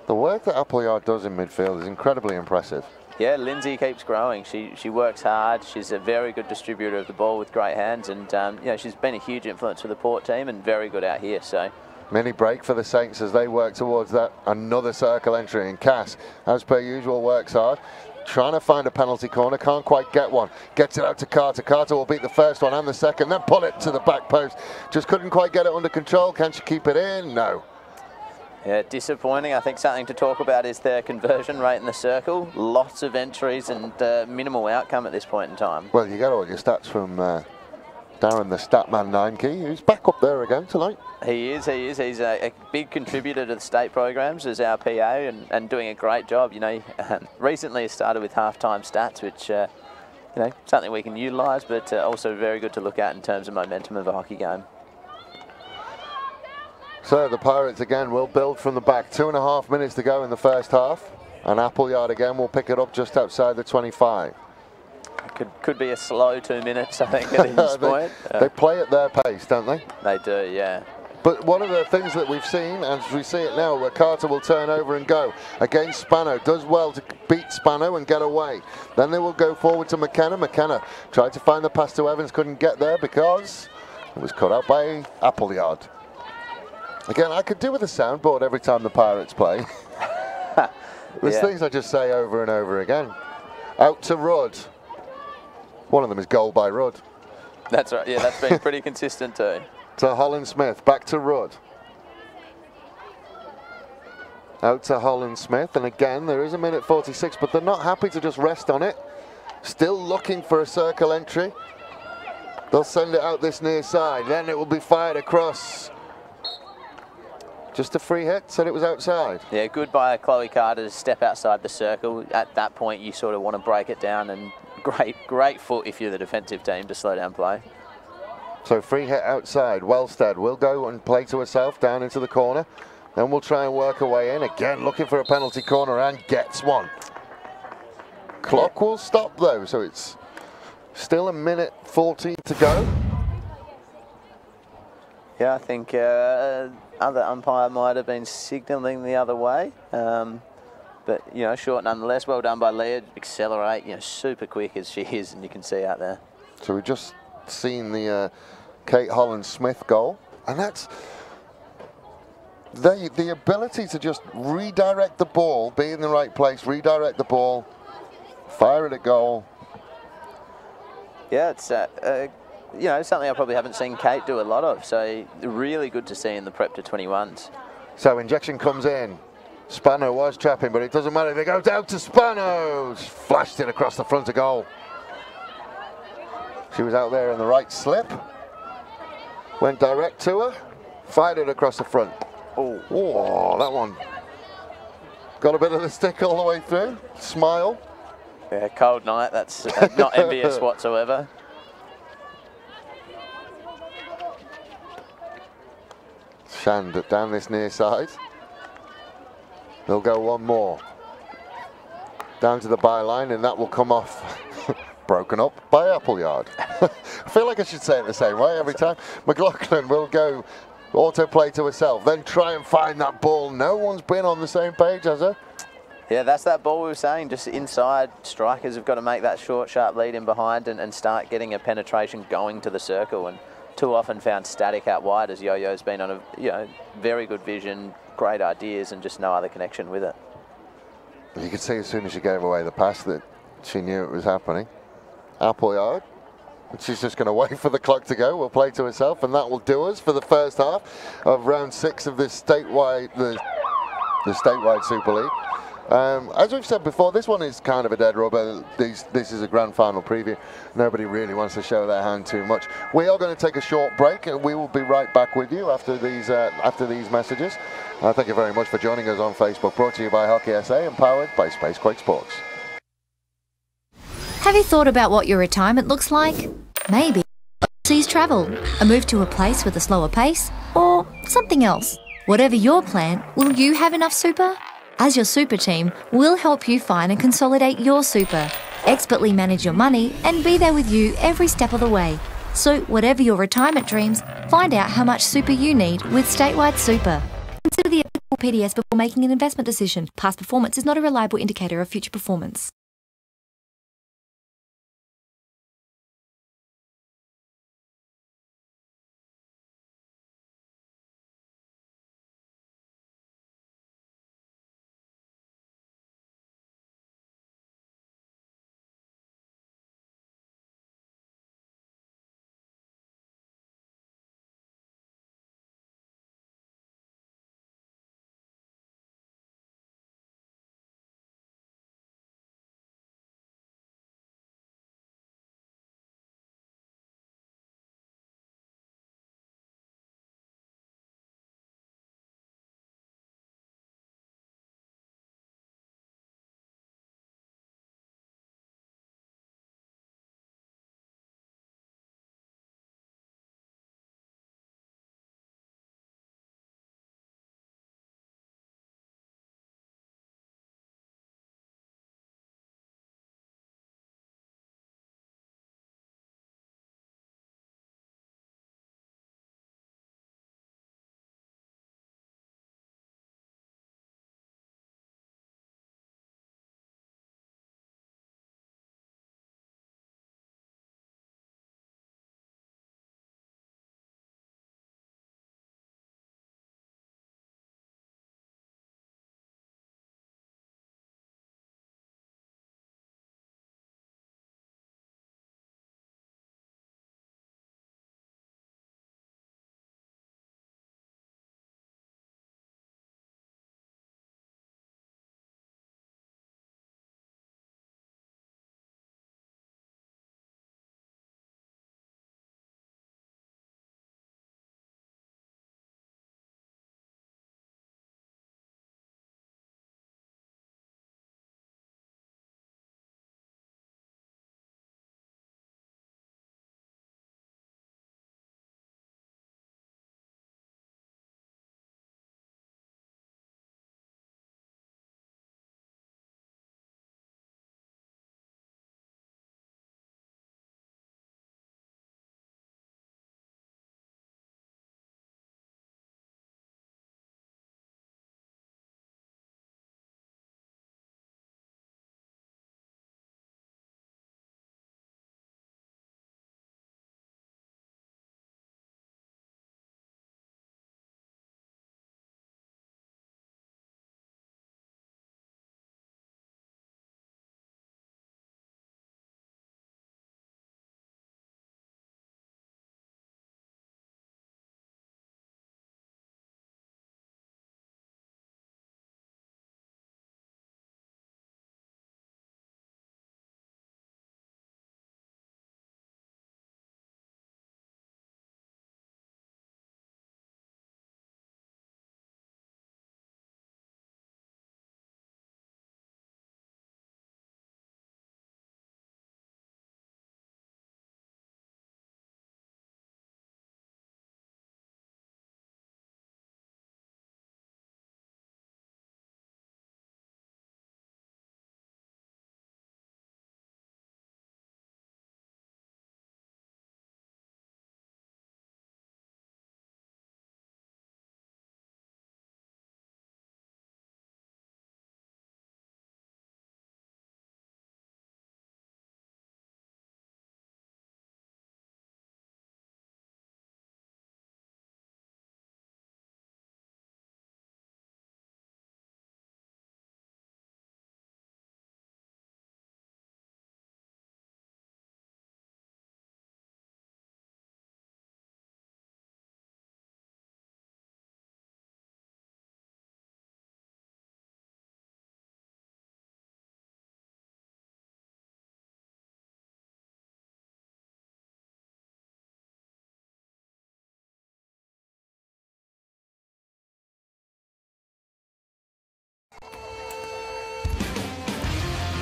[SPEAKER 6] The work that Appleyard does in midfield is incredibly impressive.
[SPEAKER 7] Yeah, Lindsay keeps growing. She works hard. She's a very good distributor of the ball with great hands, and you know, she's been a huge influence for the Port team and very good out here. So.
[SPEAKER 6] Mini break for the Saints as they work towards that another circle entry, and Cass, as per usual, works hard. Trying to find a penalty corner, can't quite get one. Gets it out to Carter. Carter will beat the first one and the second, then pull it to the back post. Just couldn't quite get it under control. Can she keep it in? No.
[SPEAKER 7] Yeah, disappointing. I think something to talk about is their conversion rate in the circle. Lots of entries and minimal outcome at this point in time.
[SPEAKER 6] Well, you get all your stats from Darren the Statman 9-key, who's back up there again tonight.
[SPEAKER 7] He is. He's a big contributor to the state programs as our PA and doing a great job. You know, recently started with half-time stats, which, you know, something we can utilise, but also very good to look at in terms of momentum of a hockey game.
[SPEAKER 6] So the Pirates again will build from the back. 2.5 minutes to go in the first half, and Appleyard again will pick it up just outside the 25.
[SPEAKER 7] Could be a slow 2 minutes, I think, at this point.
[SPEAKER 6] They play at their pace, don't they?
[SPEAKER 7] They do, yeah.
[SPEAKER 6] But one of the things that we've seen, and we see it now, where Carter will turn over and go against Spano, does well to beat Spano and get away. Then they will go forward to McKenna. McKenna tried to find the pass to Evans, couldn't get there because it was cut out by Appleyard. Again, I could do with a soundboard every time the Pirates play. There's things I just say over and over again. Out to Rudd. One of them is goal by Rudd.
[SPEAKER 7] That's right, yeah, that's been pretty consistent too.
[SPEAKER 6] To Holland Smith, back to Rudd. Out to Holland Smith, and again, there is a minute 46, but they're not happy to just rest on it. Still looking for a circle entry. They'll send it out this near side, then it will be fired across. Just a free hit, said it was outside.
[SPEAKER 7] Yeah, good by Chloe Carter to step outside the circle. At that point, you sort of want to break it down, and great foot if you're the defensive team to slow down play.
[SPEAKER 6] So free hit outside. Wellstead will go and play to herself down into the corner. Then we'll try and work her way in. Again, looking for a penalty corner and gets one. Clock will stop though, so it's still a minute 14 to go.
[SPEAKER 7] Yeah, I think other umpire might have been signalling the other way. But, you know, short nonetheless. Well done by Leah. Accelerate, you know, super quick as she is, and you can see out there.
[SPEAKER 6] So we've just seen the Kate Holland-Smith goal, and that's the ability to just redirect the ball, be in the right place, redirect the ball, fire it at goal.
[SPEAKER 7] Yeah, it's you know, something I probably haven't seen Kate do a lot of, so really good to see in the prep to 21s.
[SPEAKER 6] So injection comes in. Spano was trapping, but it doesn't matter. They go down to Spano. Flashed it across the front of goal. She was out there in the right slip. Went direct to her. Fired it across the front. Oh, that one. Got a bit of the stick all the way through. Smile.
[SPEAKER 7] Yeah, cold night. That's not envious whatsoever.
[SPEAKER 6] Shand down this near side. They'll go one more. Down to the byline, and that will come off. Broken up by Appleyard. I feel like I should say it the same way every time. McLaughlin will go autoplay to herself, then try and find that ball. No one's been on the same page, has her?
[SPEAKER 7] Yeah, that's that ball we were saying, just inside. Strikers have got to make that short, sharp lead in behind and start getting a penetration going to the circle. And too often found static out wide as Yo-Yo's been on a very good vision, great ideas, and just no other connection with it.
[SPEAKER 6] You could see as soon as she gave away the pass that she knew it was happening. Appleyard, she's just going to wait for the clock to go. Will play to herself, and that will do us for the first half of round 6 of this statewide, the statewide Super League. As we've said before, this one is kind of a dead rubber. This is a grand final preview. Nobody really wants to show their hand too much. We are going to take a short break, and we will be right back with you after these messages. Thank you very much for joining us on Facebook. Brought to you by Hockey SA and powered by Spacequake Sports.
[SPEAKER 1] Have you thought about what your retirement looks like? Maybe overseas travel, a move to a place with a slower pace, or something else. Whatever your plan, will you have enough super? As your super team, we'll help you find and consolidate your super, expertly manage your money, and be there with you every step of the way. So whatever your retirement dreams, find out how much super you need with Statewide Super. Consider the applicable PDS before making an investment decision. Past performance is not a reliable indicator of future performance.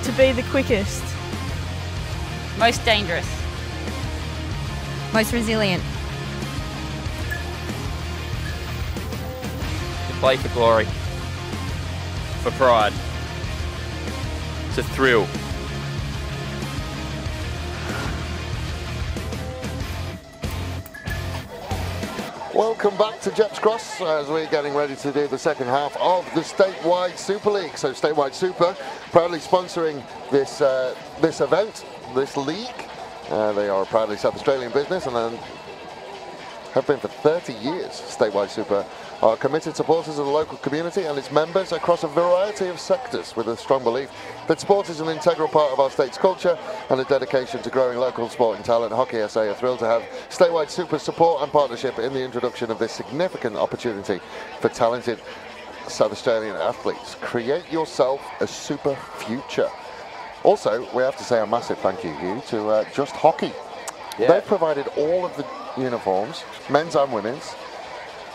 [SPEAKER 2] To be the quickest.
[SPEAKER 3] Most dangerous.
[SPEAKER 4] Most resilient.
[SPEAKER 5] To play for glory. For pride. It's a thrill.
[SPEAKER 6] Welcome back to Jeps Cross as we're getting ready to do the second half of the Statewide Super League. So Statewide Super proudly sponsoring this this event, this league. They are a proudly South Australian business and have been for 30 years. Statewide Super are committed supporters of the local community and its members across a variety of sectors, with a strong belief that sport is an integral part of our state's culture and a dedication to growing local sport and talent. Hockey SA are thrilled to have Statewide Super support and partnership in the introduction of this significant opportunity for talented South Australian athletes. Create yourself a super future. Also, we have to say a massive thank you, Hugh, to Just Hockey. Yeah. They've provided all of the uniforms, men's and women's.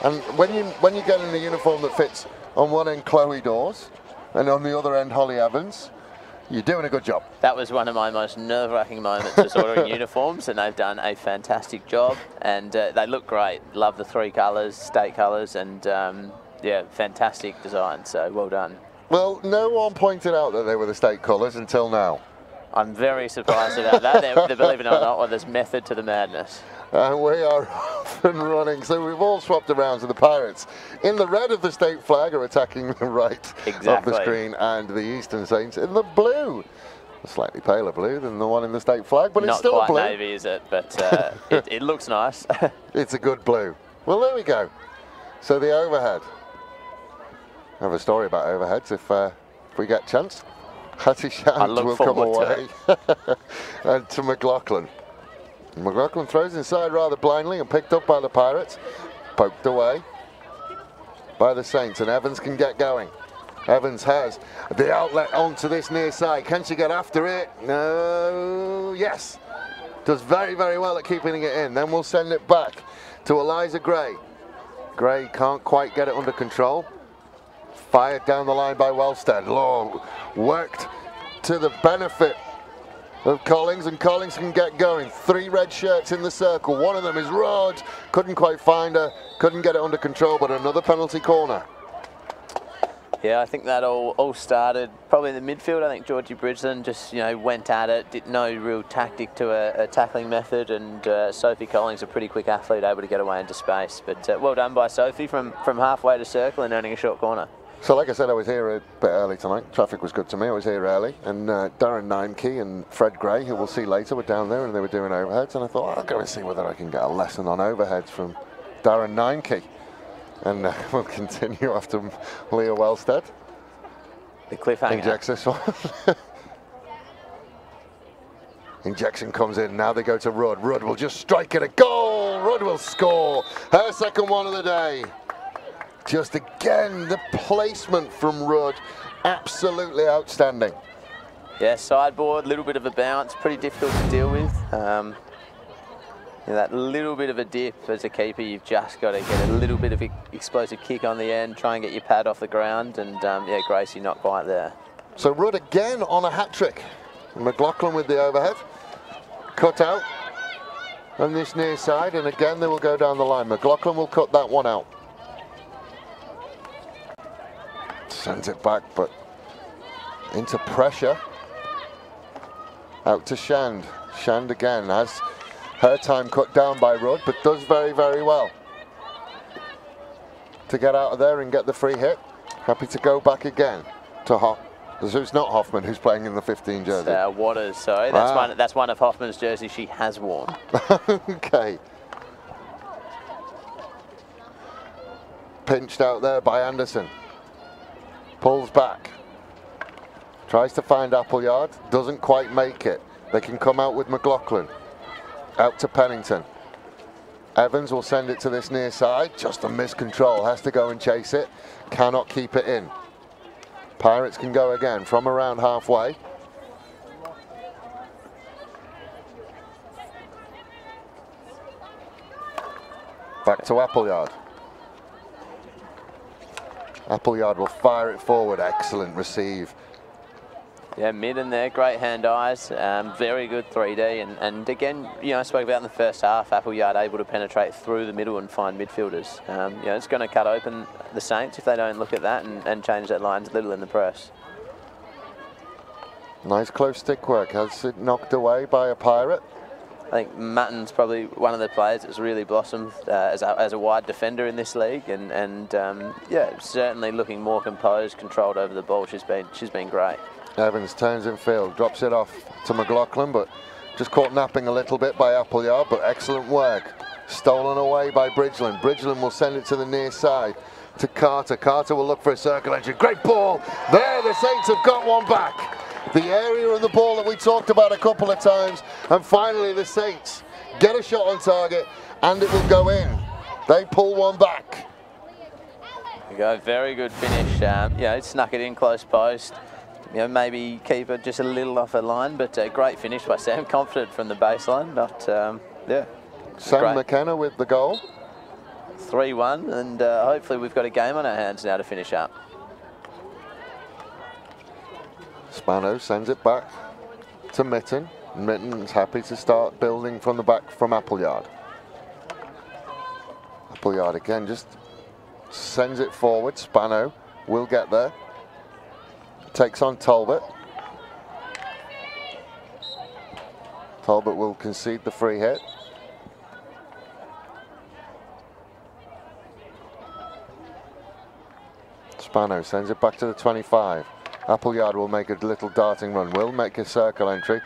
[SPEAKER 6] And when you get in a uniform that fits on one end Chloe Dawes and on the other end Holly Evans, you're doing a good job.
[SPEAKER 7] That was one of my most nerve-wracking moments, was ordering uniforms, and they've done a fantastic job, and they look great. Love the 3 colours, state colours, and yeah, fantastic design, so well done.
[SPEAKER 6] Well, no one pointed out that they were the state colours until now.
[SPEAKER 7] I'm very surprised about that. They're, believe it or not, well, there's method to the madness.
[SPEAKER 6] And we are off and running. So we've all swapped around. So the Pirates, in the red of the state flag, are attacking the right of the screen, and the Eastern Saints in the blue. A slightly paler blue than the one in the state flag, but it's still
[SPEAKER 7] not
[SPEAKER 6] blue.
[SPEAKER 7] quite navy, is it? But it looks nice.
[SPEAKER 6] It's a good blue. Well, there we go. So the overhead. I have a story about overheads if we get a chance. Hattie Shand will come away and to McLaughlin. McLaughlin throws inside rather blindly and picked up by the Pirates. Poked away by the Saints, and Evans can get going. Evans has the outlet onto this near side. Can she get after it? No. Yes. Does very, very well at keeping it in. Then we'll send it back to Eliza Gray. Gray can't quite get it under control. Fired down the line by Wellstead. Law worked to the benefit of Collins, and Collins can get going. 3 red shirts in the circle. One of them is Rod. Couldn't quite find her. Couldn't get it under control, but another penalty corner.
[SPEAKER 7] Yeah, I think that all started probably in the midfield. I think Georgie Bridgeland just, went at it, did no real tactic to a tackling method, and Sophie Collins, a pretty quick athlete, able to get away into space. But well done by Sophie from halfway to circle and earning a short corner.
[SPEAKER 6] So like I said, I was here a bit early tonight. Traffic was good to me. I was here early, and Darren Nimke and Fred Gray, who we'll see later, were down there and they were doing overheads, and I thought, I'll go and see whether I can get a lesson on overheads from Darren Nimke. And we'll continue after Leah Wellstead.
[SPEAKER 7] The cliffhanger.
[SPEAKER 6] Injects this one. Injection comes in. Now they go to Rudd. Rudd will just strike it a goal. Rudd will score. Her second one of the day. Just again, the placement from Rudd, absolutely outstanding.
[SPEAKER 7] Yeah, sideboard, little bit of a bounce, pretty difficult to deal with. That little bit of a dip as a keeper, you've just got to get a little bit of explosive kick on the end, try and get your pad off the ground, and yeah, Gracie not quite there.
[SPEAKER 6] So Rudd again on a hat-trick. McLaughlin with the overhead, cut out on this near side, and again they will go down the line. McLaughlin will cut that one out. Sends it back, but into pressure. Out to Shand. Shand again has her time cut down by Rudd, but does very, very well to get out of there and get the free hit. Happy to go back again to it's not Hoffman who's playing in the 15 jersey.
[SPEAKER 7] Waters, sorry. That's one of Hoffman's jerseys she has worn.
[SPEAKER 6] Okay. Pinched out there by Anderson. Pulls back. Tries to find Appleyard. Doesn't quite make it. They can come out with McLaughlin. Out to Pennington. Evans will send it to this near side. Just a miscontrol. Has to go and chase it. Cannot keep it in. Pirates can go again from around halfway. Back to Appleyard. Appleyard will fire it forward. Excellent receive.
[SPEAKER 7] Yeah, mid in there, great hand-eyes, very good 3D, and again, I spoke about in the first half, Appleyard able to penetrate through the middle and find midfielders. It's going to cut open the Saints if they don't look at that and change that line a little in the press.
[SPEAKER 6] Nice close stick work. Has it knocked away by a Pirate.
[SPEAKER 7] I think Mutton's probably one of the players that's really blossomed as a wide defender in this league, and yeah, certainly looking more composed, controlled over the ball. She's been great.
[SPEAKER 6] Evans turns in field, drops it off to McLaughlin, but just caught napping a little bit by Appleyard, but excellent work. Stolen away by Bridgeland. Bridgeland will send it to the near side to Carter. Carter will look for a circle entry. Great ball. There, the Saints have got one back. The area of the ball that we talked about a couple of times, and finally the Saints get a shot on target, and it will go in. They pull one back.
[SPEAKER 7] There you go, very good finish. You know, snuck it in close post. You know, maybe keeper just a little off her line, but a great finish by Sam. Confident from the baseline. Not, yeah.
[SPEAKER 6] Sam
[SPEAKER 7] great.
[SPEAKER 6] McKenna with the goal.
[SPEAKER 7] 3-1, and hopefully we've got a game on our hands now to finish up.
[SPEAKER 6] Spano sends it back to Mitten. Mitten's happy to start building from the back from Appleyard. Appleyard again just sends it forward. Spano will get there. Takes on Talbot. Talbot will concede the free hit. Spano sends it back to the 25. Appleyard will make a little darting run, will make a circle entry.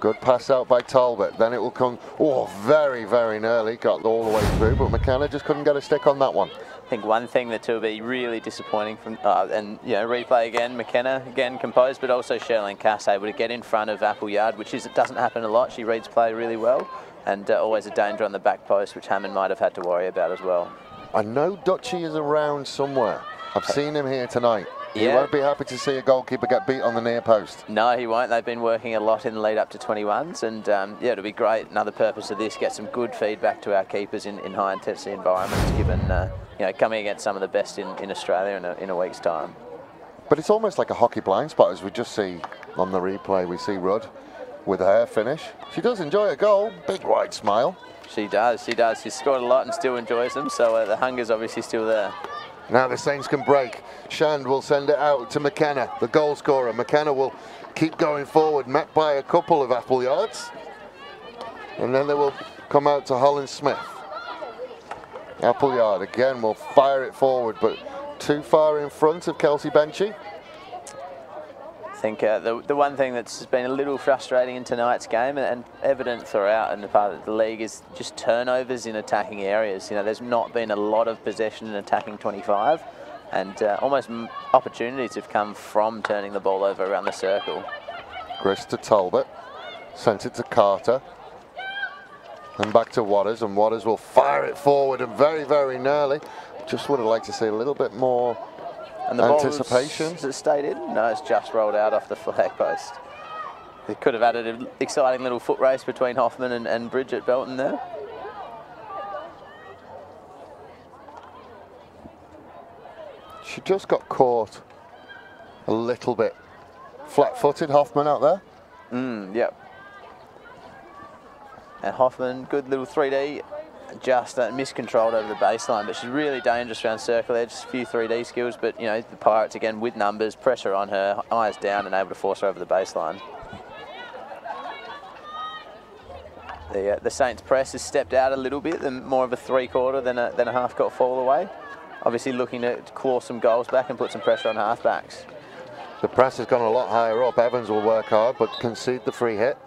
[SPEAKER 6] Good pass out by Talbot. Then it will come, oh, very, very nearly. Got all the way through, but McKenna just couldn't get a stick on that one.
[SPEAKER 7] I think one thing that will be really disappointing from, and you know, replay again, McKenna again composed, but also Sherlyn Cass able to get in front of Appleyard, which it doesn't happen a lot. She reads play really well, and always a danger on the back post, which Hammond might have had to worry about as well.
[SPEAKER 6] I know Dutchie is around somewhere. I've seen him here tonight. He
[SPEAKER 7] Yeah.
[SPEAKER 6] won't be happy to see a goalkeeper get beat on the near post.
[SPEAKER 7] No, he won't. They've been working a lot in the lead up to 21s, and yeah, it'll be great. Another purpose of this, get some good feedback to our keepers in high intensity environments, given you know, coming against some of the best in Australia in a week's time.
[SPEAKER 6] But it's almost like a hockey blind spot, as we just see on the replay. We see Rudd with her finish. She does enjoy a goal. Big wide smile.
[SPEAKER 7] She does. She does. She's scored a lot and still enjoys them, so the hunger's obviously still there.
[SPEAKER 6] Now the Saints can break. Shand will send it out to McKenna, the goal scorer. McKenna will keep going forward, met by a couple of Appleyards. And then they will come out to Holland Smith. Appleyard again will fire it forward, but too far in front of Kelsey Benchy.
[SPEAKER 7] I think the one thing that's been a little frustrating in tonight's game, and evident throughout in the part of the league, is just turnovers in attacking areas. You know, there's not been a lot of possession in attacking 25, and almost opportunities have come from turning the ball over around the circle.
[SPEAKER 6] Chris to Talbot, sent it to Carter, and back to Waters, and Waters will fire it forward, and very, very nearly. Just would have liked to see a little bit more
[SPEAKER 7] and the
[SPEAKER 6] anticipation.
[SPEAKER 7] Has it stayed in? No, it's just rolled out off the flag post. They could have added an exciting little foot race between Hoffman and Bridget Belton there.
[SPEAKER 6] She just got caught a little bit flat-footed, Hoffman out there.
[SPEAKER 7] Yep. And Hoffman, good little 3D, just miscontrolled over the baseline, but she's really dangerous around circle edge. A few 3D skills, but you know, the Pirates again with numbers, pressure on her, eyes down, and able to force her over the baseline. The Saints press has stepped out a little bit, more of a three-quarter than a half-court fall away. Obviously looking to claw some goals back and put some pressure on halfbacks.
[SPEAKER 6] The press has gone a lot higher up. Evans will work hard, but concede the free hit.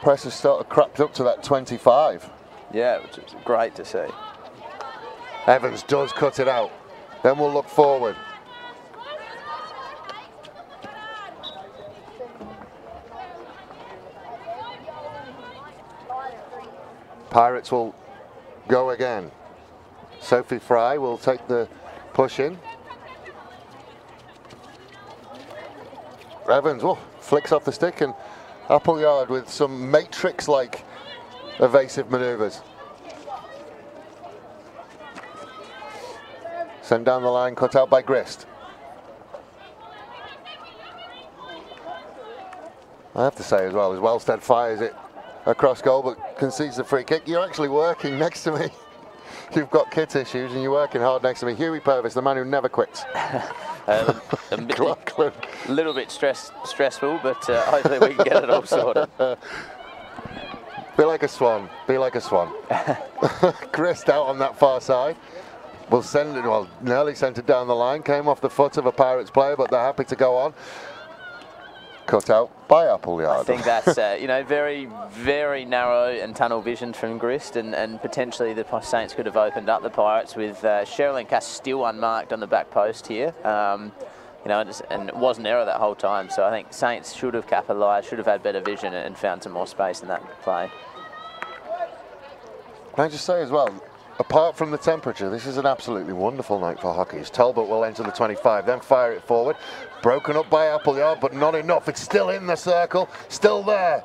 [SPEAKER 6] Press has started crept up to that 25.
[SPEAKER 7] Yeah, which is great to see.
[SPEAKER 6] Evans does cut it out. Then we'll look forward. Pirates will go again. Sophie Fry will take the push in. Evans flicks off the stick, and Appleyard with some Matrix-like evasive manoeuvres. Sent down the line, cut out by Grist. I have to say as well, as Wellstead fires it across goal but concedes the free kick. You're actually working next to me. You've got kit issues and you're working hard next to me. Huey Purvis, the man who never quits.
[SPEAKER 7] A little bit stressful, but hopefully we can get it all sorted.
[SPEAKER 6] Be like a swan. Be like a swan. Grist out on that far side. We'll send it, well, nearly sent it down the line. Came off the foot of a Pirates player, but they're happy to go on. Cut out by Appleyard.
[SPEAKER 7] I think that's very, very narrow and tunnel vision from Grist, and potentially the Saints could have opened up the Pirates with Sherilyn Cass still unmarked on the back post here. And it was an error that whole time. So I think Saints should have capitalised, should have had better vision and found some more space in that play.
[SPEAKER 6] Can I just say as well, apart from the temperature, this is an absolutely wonderful night for hockey. As Talbot will enter the 25, then fire it forward. Broken up by Appleyard, but not enough. It's still in the circle, still there.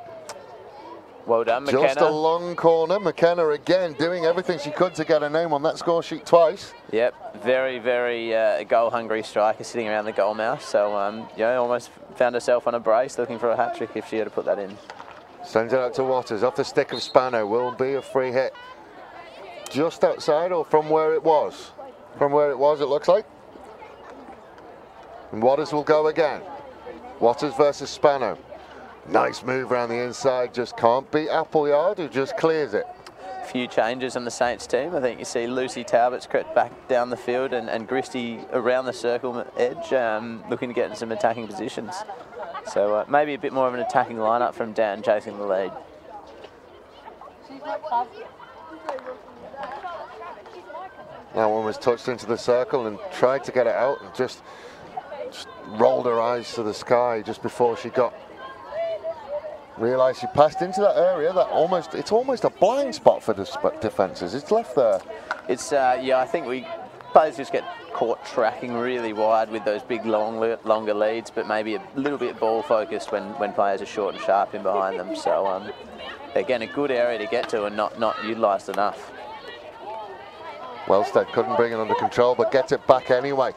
[SPEAKER 7] Well done, McKenna.
[SPEAKER 6] Just a long corner. McKenna again doing everything she could to get her name on that score sheet twice.
[SPEAKER 7] Yep, very, very goal-hungry striker sitting around the goal mouth. So, almost found herself on a brace looking for a hat-trick if she had to put that in.
[SPEAKER 6] Sends it out to Waters, off the stick of Spano. Will be a free hit. Just outside or from where it was? From where it was, it looks like. And Waters will go again. Waters versus Spano. Nice move around the inside, just can't beat Appleyard, who just clears it.
[SPEAKER 7] A few changes on the Saints team. I think you see Lucy Talbot's crept back down the field and Gristy around the circle edge, looking to get in some attacking positions. So maybe a bit more of an attacking lineup from Dan chasing the lead.
[SPEAKER 6] That one was touched into the circle and tried to get it out and just rolled her eyes to the sky just before she realised she passed into that area that it's almost a blind spot for the defences. It's left there. It's
[SPEAKER 7] I think players just get caught tracking really wide with those big longer leads, but maybe a little bit ball focused when players are short and sharp in behind them. So again, a good area to get to and not utilised enough.
[SPEAKER 6] Wellstead couldn't bring it under control, but gets it back anyway.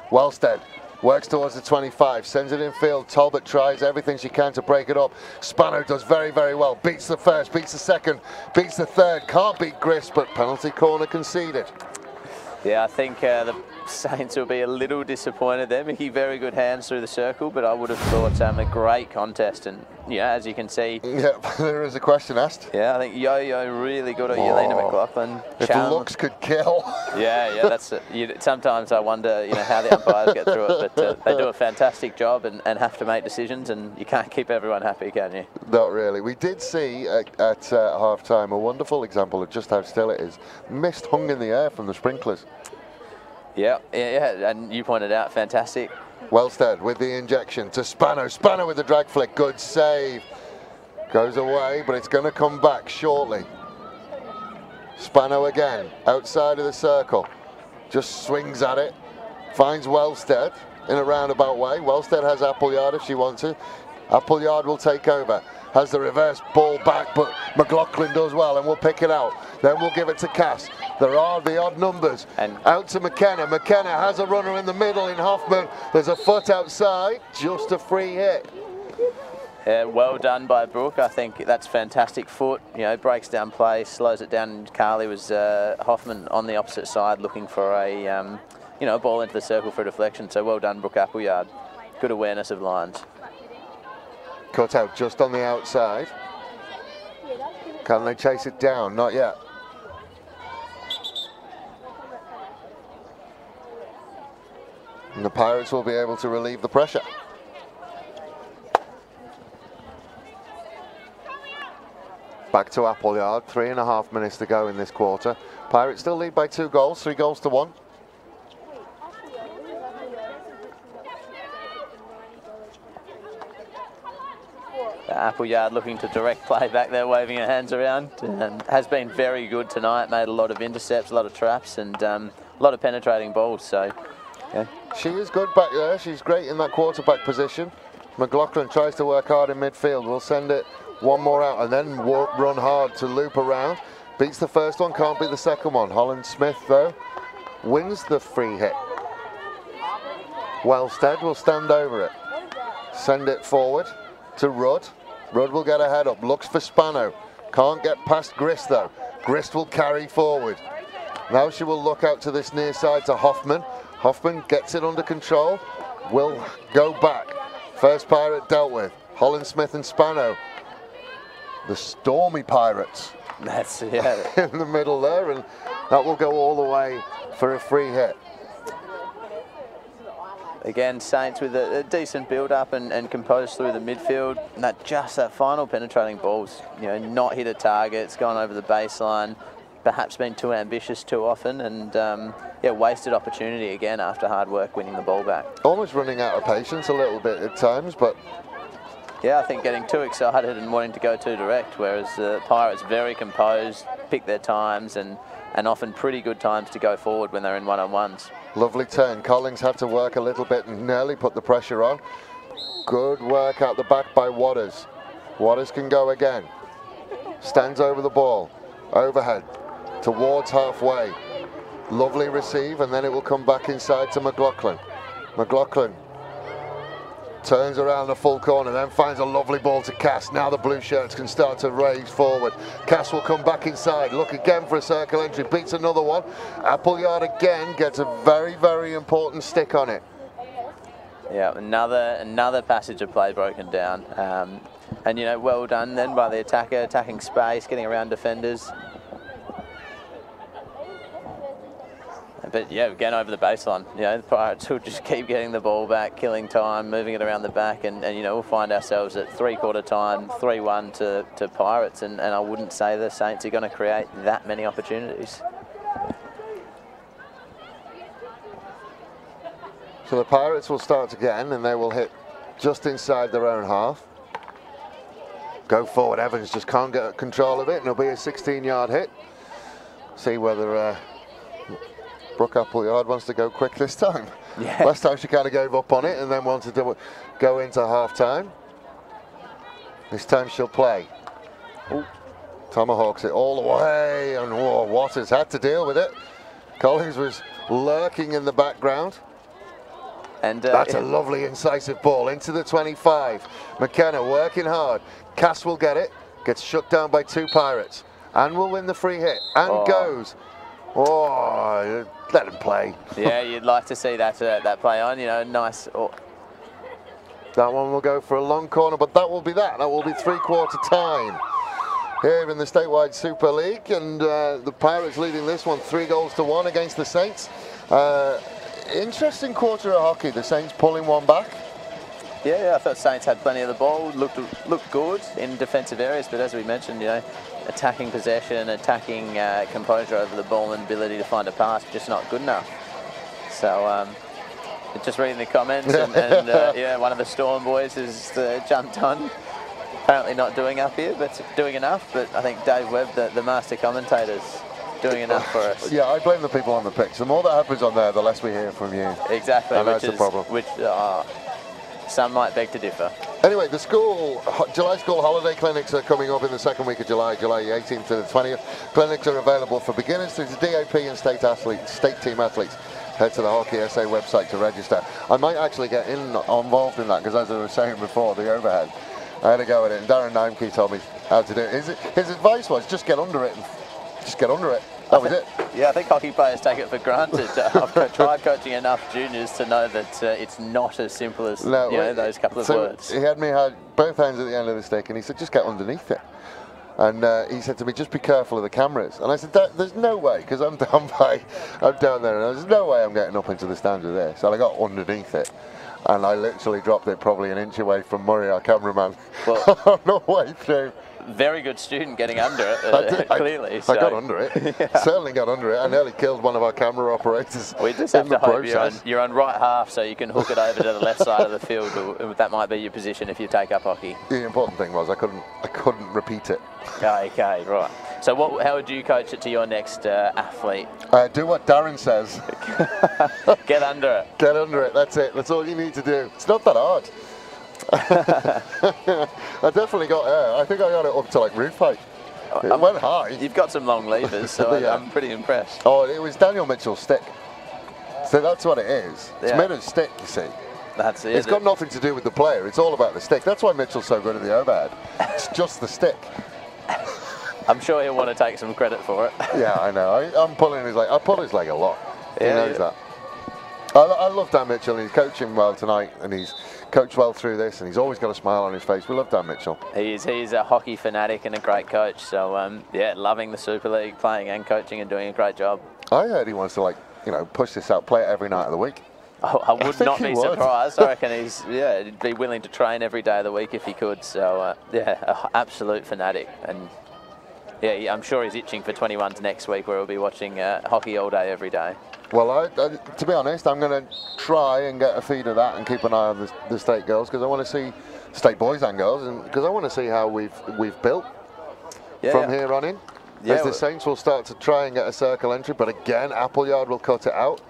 [SPEAKER 6] Wellstead works towards the 25, sends it in field. Talbot tries everything she can to break it up. Spano does very, very well. Beats the first, beats the second, beats the third. Can't beat Grist, but penalty corner conceded.
[SPEAKER 7] Yeah, I think the Saints will be a little disappointed there. Mickey, very good hands through the circle, but I would have thought a great contest. And, as you can see...
[SPEAKER 6] Yeah, there is a question asked.
[SPEAKER 7] Yeah, I think Yo-Yo really good at Yelena McLaughlin.
[SPEAKER 6] If looks could kill.
[SPEAKER 7] Yeah, that's it. Sometimes I wonder, how the umpires get through it, but they do a fantastic job and have to make decisions, and you can't keep everyone happy, can you?
[SPEAKER 6] Not really. We did see at half-time a wonderful example of just how still it is. Mist hung in the air from the sprinklers.
[SPEAKER 7] Yeah, and you pointed out, fantastic.
[SPEAKER 6] Wellstead with the injection to Spano. Spano with the drag flick, good save. Goes away, but it's going to come back shortly. Spano again, outside of the circle. Just swings at it, finds Wellstead in a roundabout way. Wellstead has Appleyard if she wants to. Appleyard will take over. Has the reverse ball back, but McLaughlin does well and will pick it out. Then we'll give it to Cass. There are the odd numbers. And out to McKenna. McKenna has a runner in the middle in Hoffman. There's a foot outside, just a free hit.
[SPEAKER 7] Well done by Brooke. I think that's fantastic foot. Breaks down play, slows it down. Carly was Hoffman on the opposite side looking for a ball into the circle for a deflection. So well done, Brooke Appleyard. Good awareness of lines.
[SPEAKER 6] Cut out just on the outside. Can they chase it down? Not yet. And the Pirates will be able to relieve the pressure. Back to Appleyard, 3.5 minutes to go in this quarter. Pirates still lead by 2 goals, 3 goals to 1.
[SPEAKER 7] Appleyard looking to direct play back there, waving her hands around, and has been very good tonight. Made a lot of intercepts, a lot of traps, and a lot of penetrating balls. So, yeah.
[SPEAKER 6] She is good back there. She's great in that quarterback position. McLaughlin tries to work hard in midfield. We'll send it one more out and then run hard to loop around. Beats the first one, can't beat the second one. Holland Smith, though, wins the free hit. Wellstead will stand over it. Send it forward to Rudd. Rudd will get a head up, looks for Spano. Can't get past Grist though. Grist will carry forward. Now she will look out to this near side to Hoffman. Hoffman gets it under control, will go back. First pirate dealt with. Holland, Smith and Spano. The Stormy Pirates.
[SPEAKER 7] That's, yeah.
[SPEAKER 6] In the middle there, and that will go all the way for a free hit.
[SPEAKER 7] Again, Saints with a decent build-up and composed through the midfield. And that final penetrating ball's, not hit a target. It's gone over the baseline. Perhaps been too ambitious too often, and wasted opportunity again after hard work winning the ball back.
[SPEAKER 6] Almost running out of patience a little bit at times, but
[SPEAKER 7] yeah, I think getting too excited and wanting to go too direct, whereas the Pirates very composed, pick their times, and often pretty good times to go forward when they're in one-on-ones.
[SPEAKER 6] Lovely turn. Collins had to work a little bit and nearly put the pressure on. Good work out the back by Waters. Waters can go again. Stands over the ball. Overhead. Towards halfway. Lovely receive, and then it will come back inside to McLaughlin. McLaughlin turns around the full corner, then finds a lovely ball to Cass. Now the blue shirts can start to raise forward. Cass will come back inside, look again for a circle entry, beats another one. Appleyard again gets a very, very important stick on it.
[SPEAKER 7] Yeah, another passage of play broken down. And well done then by the attacker, attacking space, getting around defenders. But yeah, again over the baseline, the Pirates will just keep getting the ball back, killing time, moving it around the back, and we'll find ourselves at three-quarter time, 3-1 to Pirates, and I wouldn't say the Saints are going to create that many opportunities.
[SPEAKER 6] So the Pirates will start again, and they will hit just inside their own half. Go forward, Evans just can't get control of it, and it'll be a 16-yard hit. See whether Brooke Appleyard wants to go quick this time.
[SPEAKER 7] Yeah.
[SPEAKER 6] Last time she kind of gave up on it and then wanted to go into half-time. This time she'll play. Ooh. Tomahawks it all the way, and Waters had to deal with it. Collins was lurking in the background.
[SPEAKER 7] And
[SPEAKER 6] that's a lovely incisive ball into the 25. McKenna working hard. Cass will get it. Gets shut down by two Pirates. And will win the free hit. And goes. Oh, let him play.
[SPEAKER 7] Yeah, you'd like to see that play on, nice.
[SPEAKER 6] That one will go for a long corner, but that will be that. That will be three-quarter time here in the Statewide Super League, and the Pirates leading this one 3-1 against the Saints. Interesting quarter of hockey. The Saints pulling one back.
[SPEAKER 7] Yeah, I thought Saints had plenty of the ball, looked good in defensive areas, but as we mentioned, attacking possession, attacking composure over the ball and ability to find a pass, just not good enough. So just reading the comments, and one of the Storm boys has jumped on. Apparently not doing up here, but doing enough. But I think Dave Webb, the master commentator's doing enough for us.
[SPEAKER 6] Yeah, I blame the people on the pitch. The more that happens on there, the less we hear from you.
[SPEAKER 7] Exactly,
[SPEAKER 6] and that's the problem.
[SPEAKER 7] Some might beg to differ.
[SPEAKER 6] Anyway, the July school holiday clinics are coming up in the second week of July 18th to the 20th. Clinics are available for beginners through the DAP and state team athletes. Head to the Hockey SA website to register. I might actually get involved in that, because as I was saying before, the overhead, I had to go at it, and Darren Nimke told me how to do it. His advice was just get under it. Just get under it. That was it.
[SPEAKER 7] Yeah, I think hockey players take it for granted. I've tried coaching enough juniors to know that it's not as simple as those couple of words.
[SPEAKER 6] He had me both hands at the end of the stick, and he said, just get underneath it. And he said to me, just be careful of the cameras. And I said, there's no way, because I'm down there, and there's no way I'm getting up into the stands with this. So I got underneath it, and I literally dropped it probably an inch away from Murray, our cameraman, on the way through.
[SPEAKER 7] Very good student getting under it, clearly.
[SPEAKER 6] I got under it. Yeah. Certainly got under it. I nearly killed one of our camera operators.
[SPEAKER 7] We just have to hope you're on right half, so you can hook it over to the left side of the field. That might be your position if you take up hockey.
[SPEAKER 6] The important thing was I couldn't repeat it.
[SPEAKER 7] Okay, right. So how would you coach it to your next athlete?
[SPEAKER 6] Do what Darren says.
[SPEAKER 7] Get under it.
[SPEAKER 6] Get under it. That's it. That's all you need to do. It's not that hard. I definitely got air. I think I got it up to like roof height. It went high.
[SPEAKER 7] You've got some long levers, so yeah. I'm pretty impressed.
[SPEAKER 6] Oh, it was Daniel Mitchell's stick. So that's what it is. It's made of stick, you see.
[SPEAKER 7] That's it.
[SPEAKER 6] It's got nothing to do with the player. It's all about the stick. That's why Mitchell's so good at the overhead. It's just the stick.
[SPEAKER 7] I'm sure he'll want to take some credit for it.
[SPEAKER 6] Yeah, I know. I'm pulling his leg. I pull his leg a lot. He
[SPEAKER 7] Yeah,
[SPEAKER 6] knows that. I love Dan Mitchell, and he's coaching well tonight, and he's coached well through this, and he's always got a smile on his face. We love Dan Mitchell.
[SPEAKER 7] He's a hockey fanatic and a great coach. So, yeah, loving the Super League, playing and coaching and doing a great job.
[SPEAKER 6] I heard he wants to, like, you know, push this out, play it every night of the week.
[SPEAKER 7] I would
[SPEAKER 6] think
[SPEAKER 7] not
[SPEAKER 6] he
[SPEAKER 7] be
[SPEAKER 6] would.
[SPEAKER 7] surprised. I reckon he'd be willing to train every day of the week if he could. So, yeah, an absolute fanatic. And, yeah, I'm sure he's itching for 21s next week where he'll be watching hockey all day, every day.
[SPEAKER 6] Well, to be honest, I'm going to try and get a feed of that and keep an eye on the state girls, because I want to see state boys and girls, and because I want to see how we've built from here on in.
[SPEAKER 7] Yeah,
[SPEAKER 6] As the Saints will start to try and get a circle entry, but again, Appleyard will cut it out,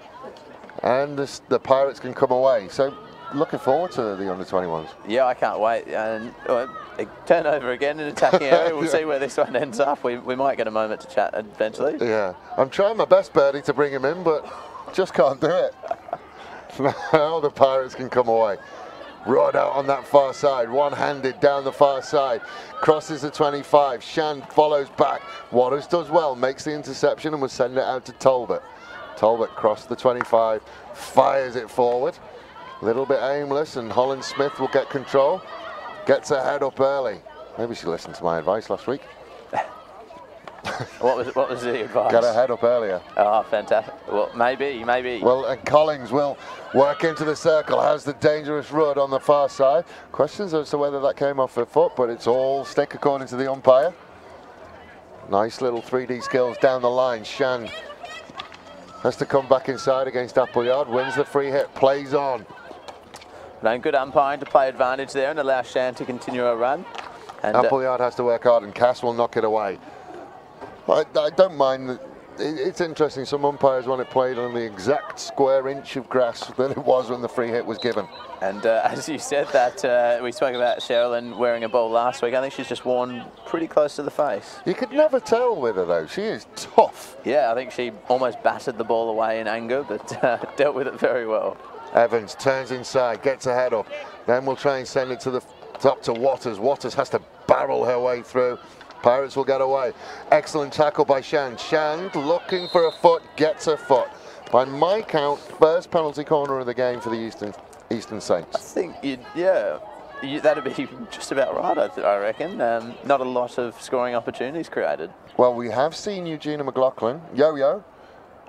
[SPEAKER 6] and the Pirates can come away. So, looking forward to the under-21s.
[SPEAKER 7] Yeah, I can't wait. And turnover again in attacking area. We'll see where this one ends up. We might get a moment to chat eventually.
[SPEAKER 6] Yeah, I'm trying my best, Birdie, to bring him in, but just can't do it. Now the Pirates can come away. Rod out on that far side, one-handed down the far side, crosses the 25, Shand follows back, Waters does well, makes the interception and will send it out to Talbot. Talbot crossed the 25, fires it forward, a little bit aimless, and Holland Smith will get control, gets her head up early. Maybe she listened to my advice last week.
[SPEAKER 7] What was the advice?
[SPEAKER 6] Get her head up earlier.
[SPEAKER 7] Oh, fantastic. Well, maybe.
[SPEAKER 6] Well, and Collins will work into the circle, has the dangerous Rudd on the far side. Questions as to whether that came off her foot, but it's all stick according to the umpire. Nice little 3D skills down the line. Shand has to come back inside against Appleyard, wins the free hit, plays on.
[SPEAKER 7] No, good umpiring to play advantage there and allow Shand to continue her run. And
[SPEAKER 6] Appleyard has to work hard, and Cass will knock it away. I don't mind that. It's interesting, some umpires want it played on the exact square inch of grass that it was when the free hit was given.
[SPEAKER 7] And as you said that, we spoke about Sherilyn wearing a ball last week. I think she's just worn pretty close to the face.
[SPEAKER 6] You could never tell with her though, she is tough.
[SPEAKER 7] Yeah, I think she almost batted the ball away in anger, but dealt with it very well.
[SPEAKER 6] Evans turns inside, gets her head up, then we'll try and send it to the top to Waters. Waters has to barrel her way through. Pirates will get away. Excellent tackle by Shand. Shand looking for a foot, gets her foot. By my count, first penalty corner of the game for the Eastern Saints.
[SPEAKER 7] I think, that'd be just about right, I reckon. Not a lot of scoring opportunities created.
[SPEAKER 6] Well, we have seen Eugenia McLaughlin, yo-yo.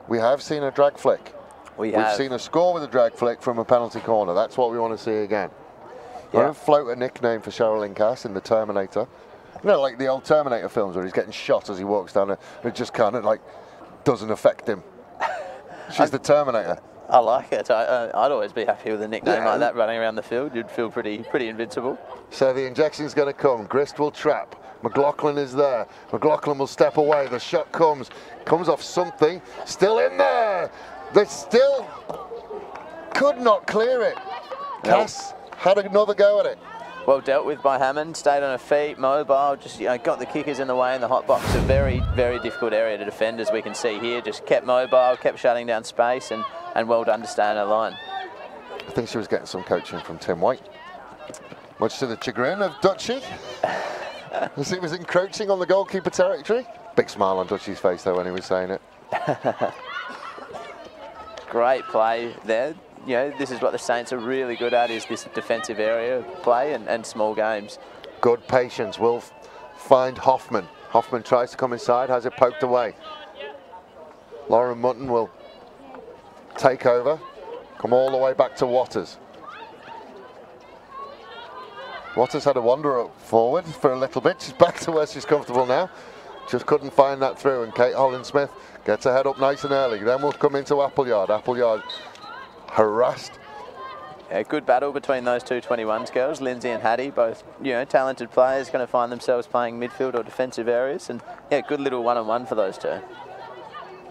[SPEAKER 6] We have seen a drag flick. We've seen a score with a drag flick from a penalty corner. That's what we want to see again. Yeah. I don't float a nickname for Sherilyn Cass in The Terminator. You know, like the old Terminator films where he's getting shot as he walks down and it just kind of like doesn't affect him. She's the Terminator.
[SPEAKER 7] I like it. I'd always be happy with a nickname like that running around the field. You'd feel pretty invincible. So
[SPEAKER 6] the injection's going to come. Grist will trap. McLaughlin is there. McLaughlin will step away. The shot comes off something. Still in there. They still could not clear it. Cass had another go at it.
[SPEAKER 7] Well dealt with by Hammond, stayed on her feet, mobile, just got the kickers in the way in the hot box. A very, very difficult area to defend, as we can see here. Just kept mobile, kept shutting down space, and well done to stay on her line.
[SPEAKER 6] I think she was getting some coaching from Tim White, much to the chagrin of Dutchie, as he was encroaching on the goalkeeper territory. Big smile on Dutchie's face though when he was saying it.
[SPEAKER 7] Great play there. You know, this is what the Saints are really good at, is this defensive area play and small games.
[SPEAKER 6] Good patience will find Hoffman. Hoffman tries to come inside, has it poked away. Lauren Mutton will take over, come all the way back to Waters. Waters had a wander up forward for a little bit. She's back to where she's comfortable now. Just couldn't find that through, and Kate Holland-Smith gets her head up nice and early. Then we'll come into Appleyard. Appleyard harassed.
[SPEAKER 7] Yeah, good battle between those two 21s girls, Lindsay and Hattie, both talented players, going to find themselves playing midfield or defensive areas, and yeah, good little one-on-one for those two.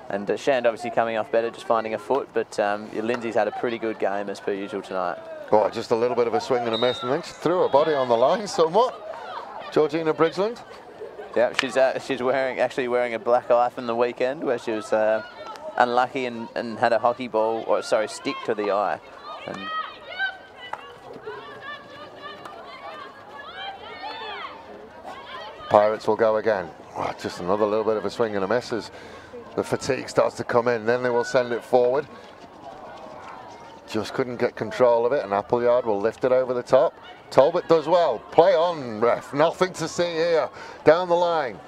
[SPEAKER 7] And Shand obviously coming off better, just finding a foot, but Lindsay's had a pretty good game as per usual tonight.
[SPEAKER 6] Oh, just a little bit of a swing and a miss, and then she threw her body on the line somewhat. Georgina Bridgeland.
[SPEAKER 7] Yeah, she's actually wearing a black eye from the weekend, where she was unlucky and had a hockey ball, or sorry, stick to the eye. And
[SPEAKER 6] Pirates will go again. Oh, just another little bit of a swing and a miss as the fatigue starts to come in. Then they will send it forward. Just couldn't get control of it, and Appleyard will lift it over the top. Talbot does well. Play on, ref. Nothing to see here. Down the line.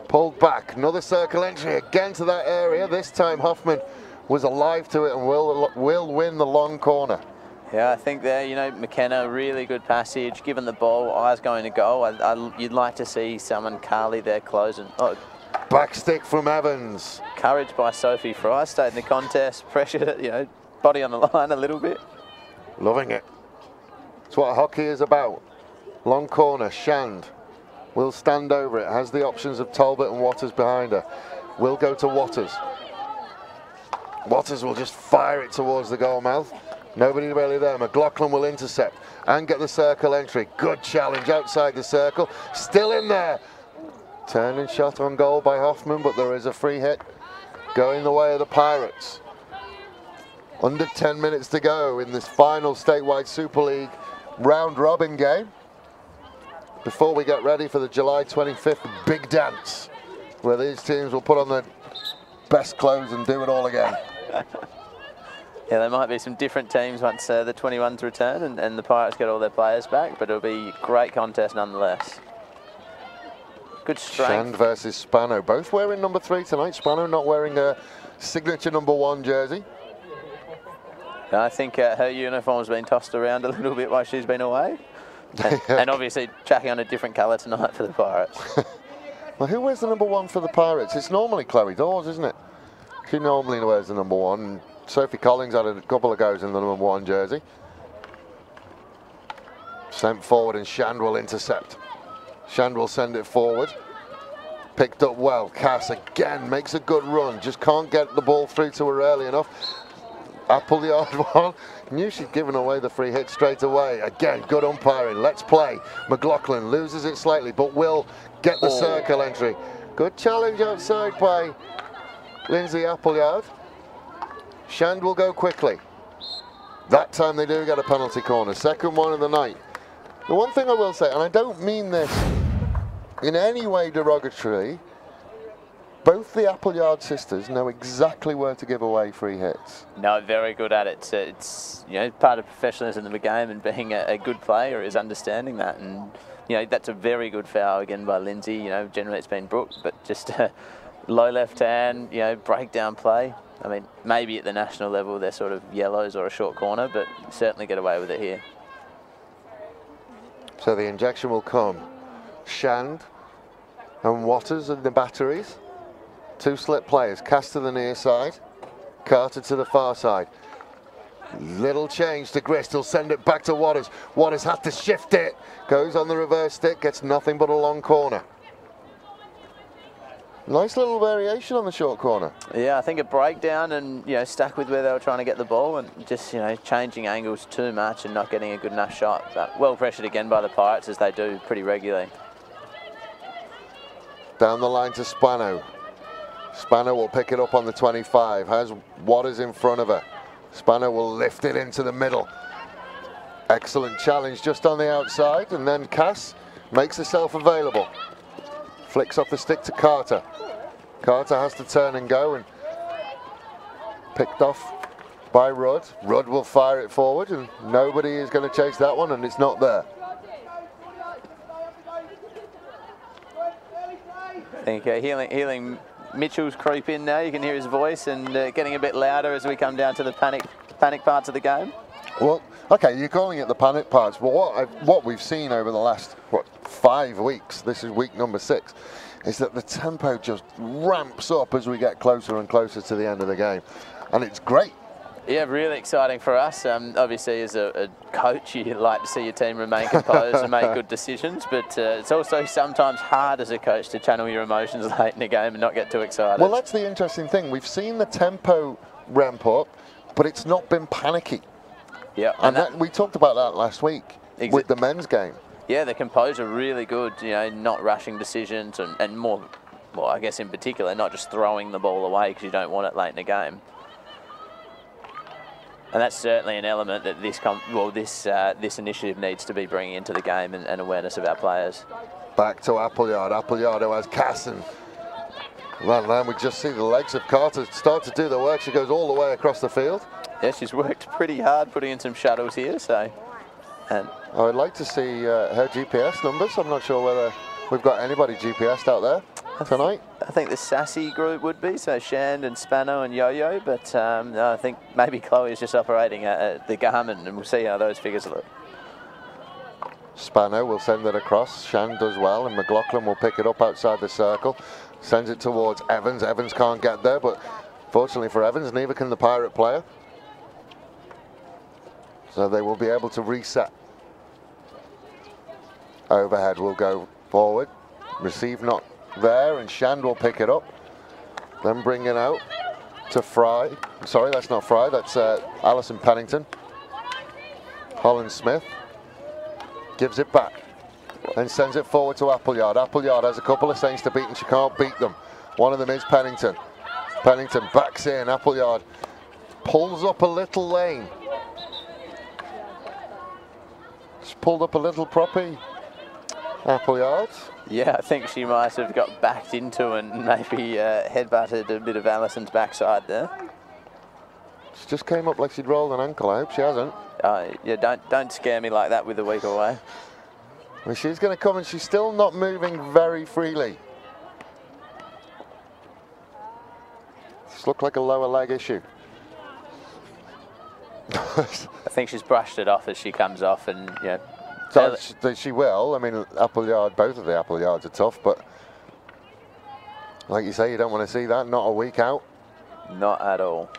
[SPEAKER 6] Pulled back. Another circle entry again to that area. This time Hoffman was alive to it and will win the long corner.
[SPEAKER 7] Yeah, I think there, you know, McKenna, really good passage. Given the ball, eyes going to goal. You'd like to see someone Carly there closing. Oh,
[SPEAKER 6] back stick from Evans.
[SPEAKER 7] Courage by Sophie Fry. Stayed in the contest. Pressured it, you know, body on the line a little bit.
[SPEAKER 6] Loving it. It's what hockey is about. Long corner, Shand will stand over it. Has the options of Talbot and Waters behind her. Will go to Waters. Waters will just fire it towards the goal mouth. Nobody really there. McLaughlin will intercept and get the circle entry. Good challenge outside the circle. Still in there. Turning shot on goal by Hoffman, but there is a free hit going the way of the Pirates. Under 10 minutes to go in this final statewide Super League round robin game before we get ready for the July 25th big dance, where these teams will put on their best clothes and do it all again.
[SPEAKER 7] Yeah, there might be some different teams once the 21s return and the Pirates get all their players back, but it'll be a great contest nonetheless. Good strength.
[SPEAKER 6] Shand versus Spano, both wearing number 3 tonight. Spano not wearing a signature number 1 jersey.
[SPEAKER 7] I think her uniform's been tossed around a little bit while she's been away. And obviously tracking on a different colour tonight for the Pirates.
[SPEAKER 6] Well, who wears the number 1 for the Pirates? It's normally Chloe Dawes, isn't it? She normally wears the number 1. Sophie Collins had a couple of goes in the number 1 jersey. Sent forward and Shand will intercept. Shand will send it forward. Picked up well. Cass again makes a good run. Just can't get the ball through to her early enough. Appleyard one. Knew she'd given away the free hit straight away. Again, good umpiring. Let's play. McLaughlin loses it slightly, but will get the circle entry. Good challenge outside by Lindsay Appleyard. Shand will go quickly. That time they do get a penalty corner. Second one of the night. The one thing I will say, and I don't mean this in any way derogatory, both the Appleyard sisters know exactly where to give away free hits.
[SPEAKER 7] No, very good at it. It's you know, part of professionalism of the game, and being a good player is understanding that. And you know, that's a very good foul again by Lindsay. You know, generally it's been booked, but just low left hand, you know, breakdown play. I mean, maybe at the national level they're sort of yellows or a short corner, but certainly get away with it here.
[SPEAKER 6] So the injection will come. Shand and Waters in the batteries. 2 slip players. Cass to the near side. Carter to the far side. Little change to Grist. He'll send it back to Waters. Waters has to shift it. Goes on the reverse stick. Gets nothing but a long corner. Nice little variation on the short corner.
[SPEAKER 7] Yeah, I think a breakdown and, you know, stuck with where they were trying to get the ball and just, you know, changing angles too much and not getting a good enough shot. But well pressured again by the Pirates, as they do pretty regularly.
[SPEAKER 6] Down the line to Spano. Spano will pick it up on the 25. Has Waters in front of her. Spano will lift it into the middle. Excellent challenge just on the outside, and then Cass makes herself available. Flicks off the stick to Carter. Carter has to turn and go, and picked off by Rudd. Rudd will fire it forward, and nobody is going to chase that one, and it's not there.
[SPEAKER 7] I think healing Mitchell's creep in now. You can hear his voice and getting a bit louder as we come down to the panic parts of the game.
[SPEAKER 6] Well, okay, you're calling it the panic parts, but what we've seen over the last 5 weeks, this is week number 6, is that the tempo just ramps up as we get closer and closer to the end of the game, and it's great.
[SPEAKER 7] Yeah, really exciting for us. Obviously, as a coach, you like to see your team remain composed and make good decisions, but it's also sometimes hard as a coach to channel your emotions late in the game and not get too excited.
[SPEAKER 6] Well, that's the interesting thing. We've seen the tempo ramp up, but it's not been panicky.
[SPEAKER 7] Yeah,
[SPEAKER 6] and we talked about that last week with the men's game.
[SPEAKER 7] Yeah, the composure really good, you know, not rushing decisions and more, well, I guess in particular, not just throwing the ball away because you don't want it late in the game. And that's certainly an element that this initiative needs to be bringing into the game, and awareness of our players.
[SPEAKER 6] Back to Appleyard. Appleyard who has Cass, and then we just see the legs of Carter start to do the work. She goes all the way across the field.
[SPEAKER 7] Yeah, she's worked pretty hard putting in some shuttles here, so. And
[SPEAKER 6] I would like to see her GPS numbers. I'm not sure whether we've got anybody GPS'd out there tonight.
[SPEAKER 7] I think the Sassy group would be, so Shand and Spano and Yo-Yo, but no, I think maybe Chloe is just operating the Garmin, and we'll see how those figures look.
[SPEAKER 6] Spano will send it across. Shand does well, and McLaughlin will pick it up outside the circle. Sends it towards Evans. Evans can't get there, but fortunately for Evans, neither can the Pirate player. So they will be able to reset. Overhead will go forward. Receive not there, and Shand will pick it up. Then bring it out to Fry. Sorry, that's not Fry, that's Alison Pennington. Holland Smith gives it back and sends it forward to Appleyard. Appleyard has a couple of Saints to beat, and she can't beat them. One of them is Pennington. Pennington backs in. Appleyard pulls up a little lane. She's pulled up a little proppy. Appleyard.
[SPEAKER 7] Yeah, I think she might have got backed into and maybe headbutted a bit of Alison's backside there.
[SPEAKER 6] She just came up like she'd rolled an ankle. I hope she hasn't.
[SPEAKER 7] Yeah, don't scare me like that with a week away.
[SPEAKER 6] Well, she's going to come, and she's still not moving very freely. This looks like a lower leg issue.
[SPEAKER 7] I think she's brushed it off as she comes off, and yeah.
[SPEAKER 6] So she will. I mean, Appleyard, both of the Appleyards are tough, but like you say, you don't want to see that. Not a week out.
[SPEAKER 7] Not at all.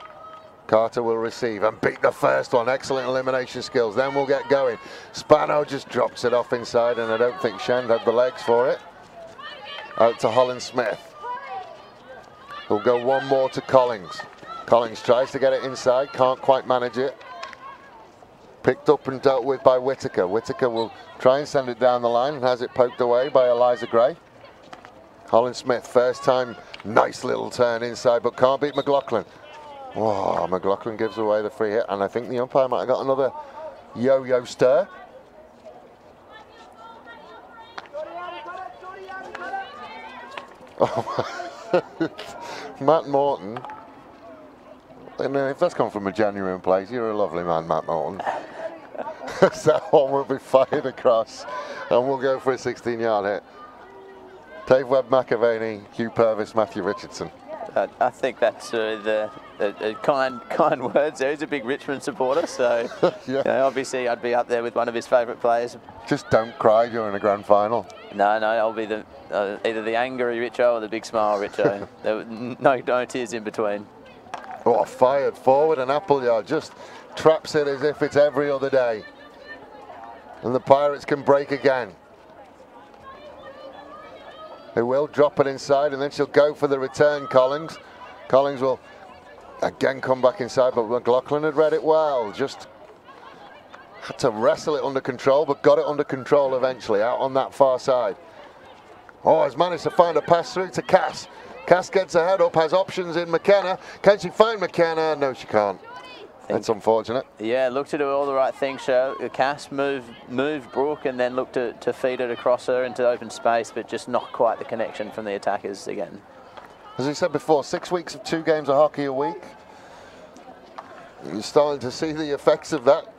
[SPEAKER 6] Carter will receive and beat the first one. Excellent elimination skills. Then we'll get going. Spano just drops it off inside, and I don't think Shand had the legs for it. Out to Holland Smith. We'll go one more to Collins. Collins tries to get it inside, can't quite manage it. Picked up and dealt with by Whitaker. Whitaker will try and send it down the line and has it poked away by Eliza Gray. Holland Smith, first time, nice little turn inside, but can't beat McLaughlin. Oh, McLaughlin gives away the free hit, and I think the umpire might have got another yo-yo stir. Oh, Matt Morton. And if that's come from a genuine place, you're a lovely man, Matt Morton. That one will be fired across, and we'll go for a 16-yard hit. Dave Webb McAvaney, Hugh Purvis, Matthew Richardson.
[SPEAKER 7] I think that's the kind words there. He's a big Richmond supporter, so
[SPEAKER 6] Yeah.
[SPEAKER 7] You know, obviously I'd be up there with one of his favourite players.
[SPEAKER 6] Just don't cry during a grand final.
[SPEAKER 7] No, I'll be the either the angry Richo or the big smile Richo. no tears in between.
[SPEAKER 6] Oh, fired forward, and Appleyard just traps it as if it's every other day. And the Pirates can break again. They will drop it inside, and then she'll go for the return, Collins. Collins will again come back inside, but McLaughlin had read it well. Just had to wrestle it under control, but got it under control eventually, out on that far side. Oh, has managed to find a pass through to Cass. Cass gets her head up, has options in McKenna. Can she find McKenna? No, she can't. That's unfortunate.
[SPEAKER 7] Yeah, looked to do all the right things. Cass moved Brooke and then looked to feed it across her into open space, but just not quite the connection from the attackers again.
[SPEAKER 6] As we said before, 6 weeks of 2 games of hockey a week. You're starting to see the effects of that.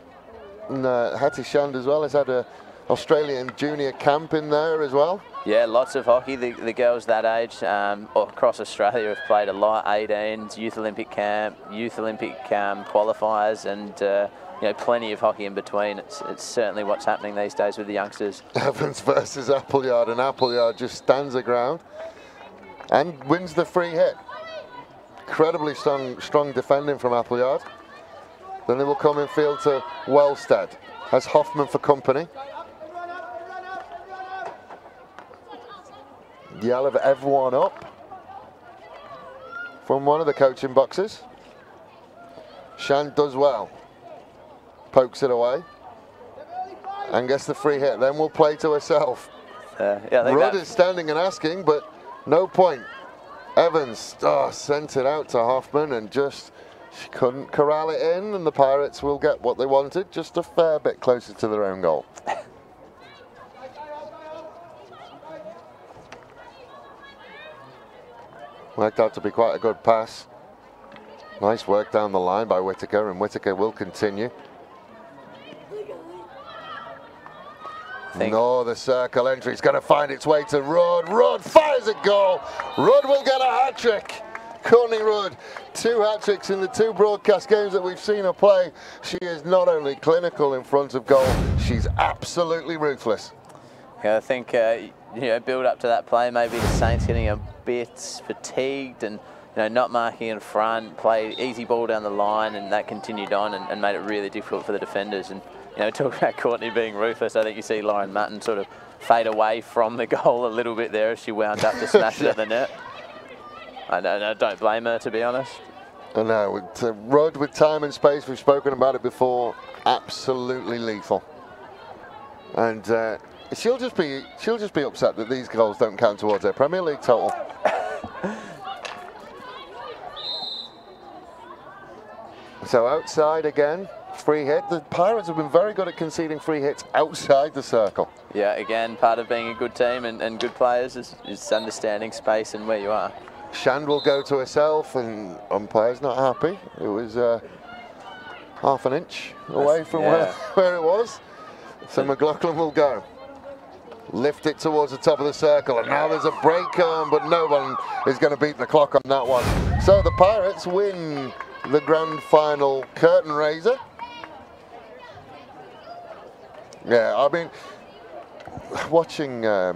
[SPEAKER 6] And Hattie Shand as well has had a Australian junior camp in there as well.
[SPEAKER 7] Yeah, lots of hockey. The girls that age across Australia have played a lot. 18s, Youth Olympic camp, Youth Olympic qualifiers, and you know, plenty of hockey in between. It's certainly what's happening these days with the youngsters.
[SPEAKER 6] Evans versus Appleyard, and Appleyard just stands the ground and wins the free hit. Incredibly strong defending from Appleyard. Then they will come in field to Wellstead. Has Hoffman for company. Yell of everyone up from one of the coaching boxes. Shand does well. Pokes it away and gets the free hit. Then we'll play to herself. Rudd is standing and asking, but no point. Evans sent it out to Hoffman and just She couldn't corral it in, and the Pirates will get what they wanted, just a fair bit closer to their own goal. Worked out to be quite a good pass. Nice work down the line by Whittaker, and Whittaker will continue. No, the circle entry is going to find its way to Rudd. Rudd fires a goal. Rudd will get a hat-trick. Courtney Rudd, 2 hat-tricks in the 2 broadcast games that we've seen her play. She is not only clinical in front of goal, she's absolutely ruthless.
[SPEAKER 7] Yeah, I think, build up to that play, maybe the Saints getting a bit fatigued and not marking in front, play easy ball down the line, and that continued on and made it really difficult for the defenders. And talk about Courtney being ruthless, I think you see Lauren Mutton sort of fade away from the goal a little bit there as she wound up to smash it at the net. I don't blame her, to be honest.
[SPEAKER 6] I know, with Rudd with time and space, we've spoken about it before, absolutely lethal. And she'll just be upset that these goals don't count towards her Premier League total. So outside again, free hit. The Pirates have been very good at conceding free hits outside the circle. Yeah, again, part of being a good team and good players is understanding space and where you are. Shand will go to herself, and umpire's not happy. It was half an inch away from where it was. So McLaughlin will go. Lift it towards the top of the circle, and now there's a break on, but no one is going to beat the clock on that one. So the Pirates win the grand final curtain raiser. Yeah, I mean, watching the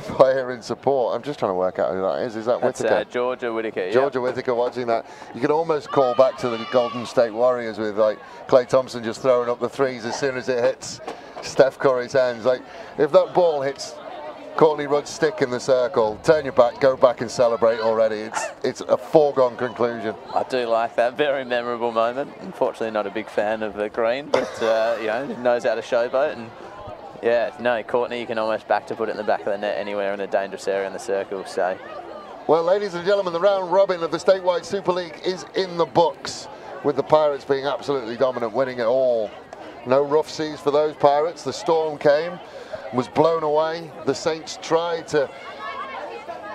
[SPEAKER 6] player in support, I'm just trying to work out who that is. Is that Whittaker?
[SPEAKER 7] That's Georgia Whittaker.
[SPEAKER 6] Georgia Whittaker watching that. You could almost call back to the Golden State Warriors with like Klay Thompson just throwing up the threes as soon as it hits Steph Curry's hands. Like, if that ball hits Courtney Rudd's stick in the circle, turn your back, go back and celebrate already. It's a foregone conclusion. I do like that. Very memorable moment. Unfortunately not a big fan of the green, but knows how to showboat. And yeah, no, Courtney, you can almost back to put it in the back of the net anywhere in a dangerous area in the circle. So, well, ladies and gentlemen, the round robin of the Statewide Super League is in the books, with the Pirates being absolutely dominant, winning it all. No rough seas for those Pirates. The storm came, was blown away. The Saints tried to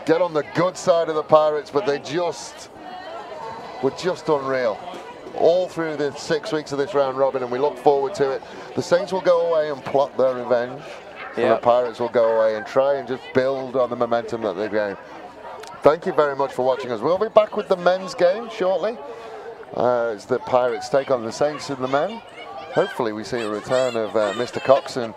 [SPEAKER 6] get on the good side of the Pirates, but they were just unreal all through the 6 weeks of this round robin, and we look forward to it. The Saints will go away and plot their revenge, and the Pirates will go away and try and just build on the momentum that they've gained. Thank you very much for watching us. We'll be back with the men's game shortly as the Pirates take on the Saints in the men. Hopefully we see a return of Mr. Cox and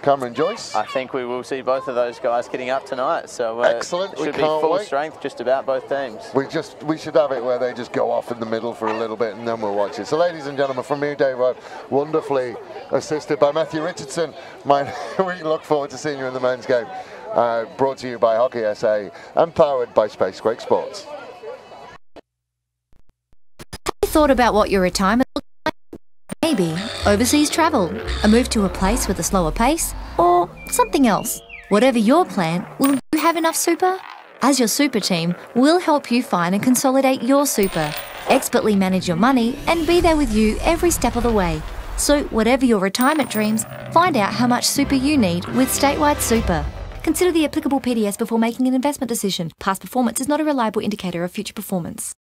[SPEAKER 6] Cameron Joyce. I think we will see both of those guys getting up tonight. So excellent. Should be full strength just about both teams. We should have it where they just go off in the middle for a little bit and then we'll watch it. So ladies and gentlemen, from me, Dave Wright, wonderfully assisted by Matthew Richardson. We look forward to seeing you in the men's game. Brought to you by Hockey SA and powered by Space Quake Sports.
[SPEAKER 1] You thought about what your retirement looks like? Maybe overseas travel, a move to a place with a slower pace, or something else. Whatever your plan, will you have enough super? As your super team, we'll help you find and consolidate your super, expertly manage your money, and be there with you every step of the way. So whatever your retirement dreams, find out how much super you need with Statewide Super. Consider the applicable PDS before making an investment decision. Past performance is not a reliable indicator of future performance.